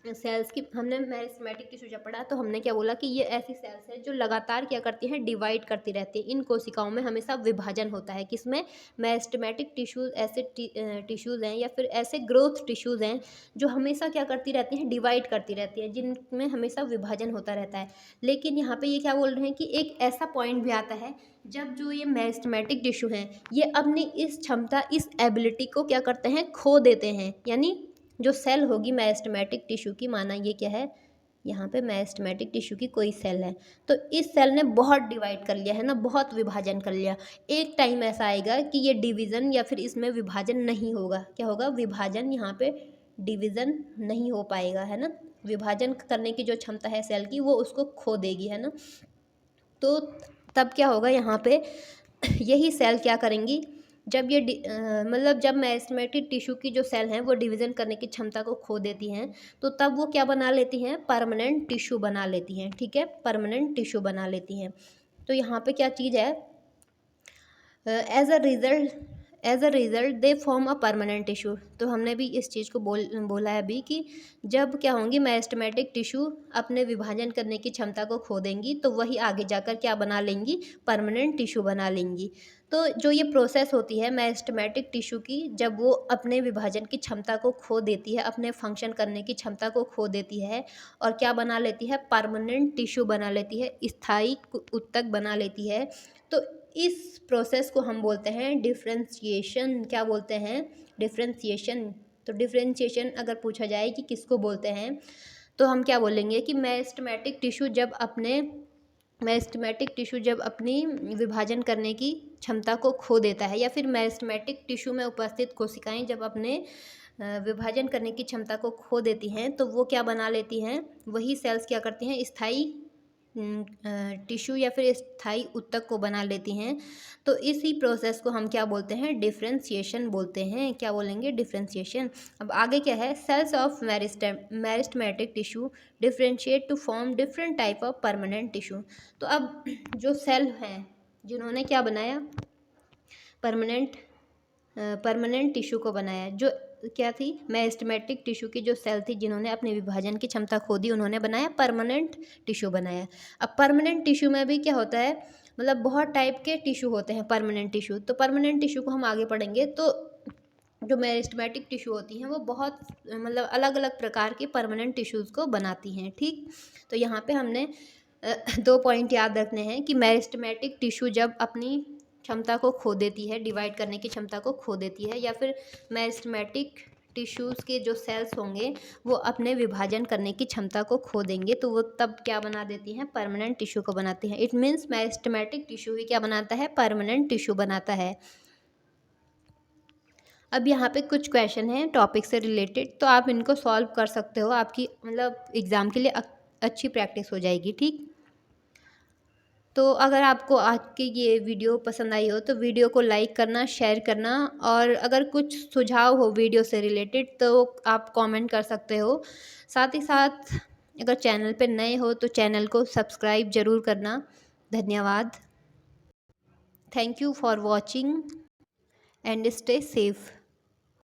सेल्स की, हमने मेरिस्टेमेटिक टिश्यू जब पढ़ा तो हमने क्या बोला कि ये ऐसी सेल्स है जो लगातार क्या करती हैं, डिवाइड करती रहती है। इन कोशिकाओं में हमेशा विभाजन होता है, किसमें, मेरिस्टेमेटिक टिश्यूज़ ऐसे टिश्यूज़ हैं या फिर ऐसे ग्रोथ टिश्यूज़ हैं जो हमेशा क्या करती रहती हैं, डिवाइड करती रहती हैं, जिनमें हमेशा विभाजन होता रहता है। लेकिन यहाँ पे ये क्या बोल रहे हैं कि एक ऐसा पॉइंट भी आता है जब जो ये मेरिस्टेमेटिक टिश्यू हैं ये अपनी इस क्षमता, इस एबिलिटी को क्या करते हैं, खो देते हैं। यानी जो सेल होगी मेरिस्टेमेटिक टिश्यू की, माना ये क्या है, यहाँ पे मेरिस्टेमेटिक टिश्यू की कोई सेल है, तो इस सेल ने बहुत डिवाइड कर लिया है ना, बहुत विभाजन कर लिया। एक टाइम ऐसा आएगा कि ये डिवीज़न या फिर इसमें विभाजन नहीं होगा। क्या होगा, विभाजन, यहाँ पे डिवीज़न नहीं हो पाएगा, है ना। विभाजन करने की जो क्षमता है सेल की, वो उसको खो देगी, है ना। तो तब क्या होगा यहाँ पे यही सेल क्या करेंगी, जब ये मतलब जब मेरिस्टेमेटिक टिश्यू की जो सेल हैं वो डिवीज़न करने की क्षमता को खो देती हैं, तो तब वो क्या बना लेती हैं, परमानेंट टिश्यू बना लेती हैं, ठीक है, परमानेंट टिश्यू बना लेती हैं। तो यहाँ पे क्या चीज़ है, as a result they form a permanent tissue. तो हमने भी इस चीज़ को बोला है अभी कि जब क्या होंगी, मेरिस्टेमेटिक टिश्यू अपने विभाजन करने की क्षमता को खो देंगी, तो वही आगे जाकर क्या बना लेंगी, परमानेंट टिश्यू बना लेंगी। तो जो ये प्रोसेस होती है मेरिस्टेमेटिक टिश्यू की, जब वो अपने विभाजन की क्षमता को खो देती है, अपने फंक्शन करने की क्षमता को खो देती है और क्या बना लेती है, परमानेंट टिश्यू बना लेती है, स्थायी ऊतक बना लेती है। तो इस प्रोसेस को हम बोलते हैं डिफरेंशिएशन। क्या बोलते हैं, डिफरेंशिएशन। तो डिफरेंशिएशन अगर पूछा जाए कि किसको बोलते हैं, तो हम क्या बोलेंगे कि मेरिस्टेमेटिक टिश्यू जब अपनी विभाजन करने की क्षमता को खो देता है, या फिर मेरिस्टेमेटिक टिश्यू में उपस्थित कोशिकाएं जब अपने विभाजन करने की क्षमता को खो देती हैं, तो वो क्या बना लेती हैं, वही सेल्स क्या करती हैं, स्थायी टिश्यू या फिर स्थायी ऊतक को बना लेती हैं। तो इसी प्रोसेस को हम क्या बोलते हैं, डिफरेंशिएशन बोलते हैं। क्या बोलेंगे, डिफरेंशिएशन। अब आगे क्या है, cells of meristematic tissue differentiate to form different type of permanent tissue. तो अब जो सेल हैं जिन्होंने क्या बनाया, परमानेंट टिश्यू को बनाया, जो क्या थी, मेरिस्टेमेटिक टिश्यू की जो सेल थी जिन्होंने अपने विभाजन की क्षमता खो दी, उन्होंने बनाया परमानेंट टिश्यू बनाया। अब परमानेंट टिश्यू में भी क्या होता है, मतलब बहुत टाइप के टिश्यू होते हैं परमानेंट टिश्यू। तो परमानेंट टिश्यू को हम आगे पढ़ेंगे। तो जो मेरिस्टेमेटिक टिश्यू होती हैं वो बहुत मतलब अलग अलग प्रकार के परमानेंट टिश्यूज़ को बनाती हैं, ठीक। तो यहाँ पे हमने 2 पॉइंट याद रखने हैं कि मेरिस्टेमेटिक टिश्यू जब अपनी क्षमता को खो देती है, डिवाइड करने की क्षमता को खो देती है, या फिर मेरिस्टेमेटिक टिश्यूज़ के जो सेल्स होंगे वो अपने विभाजन करने की क्षमता को खो देंगे, तो वो तब क्या बना देती हैं, परमानेंट टिश्यू को बनाती हैं। इट मीन्स मेरिस्टेमेटिक टिश्यू ही क्या बनाता है, परमानेंट टिश्यू बनाता है। अब यहाँ पे कुछ क्वेश्चन हैं टॉपिक से रिलेटेड, तो आप इनको सॉल्व कर सकते हो, आपकी मतलब एग्ज़ाम के लिए अच्छी प्रैक्टिस हो जाएगी, ठीक। तो अगर आपको आज की ये वीडियो पसंद आई हो तो वीडियो को लाइक करना, शेयर करना, और अगर कुछ सुझाव हो वीडियो से रिलेटेड तो आप कमेंट कर सकते हो। साथ ही साथ अगर चैनल पे नए हो तो चैनल को सब्सक्राइब ज़रूर करना। धन्यवाद। Thank you for watching and stay safe.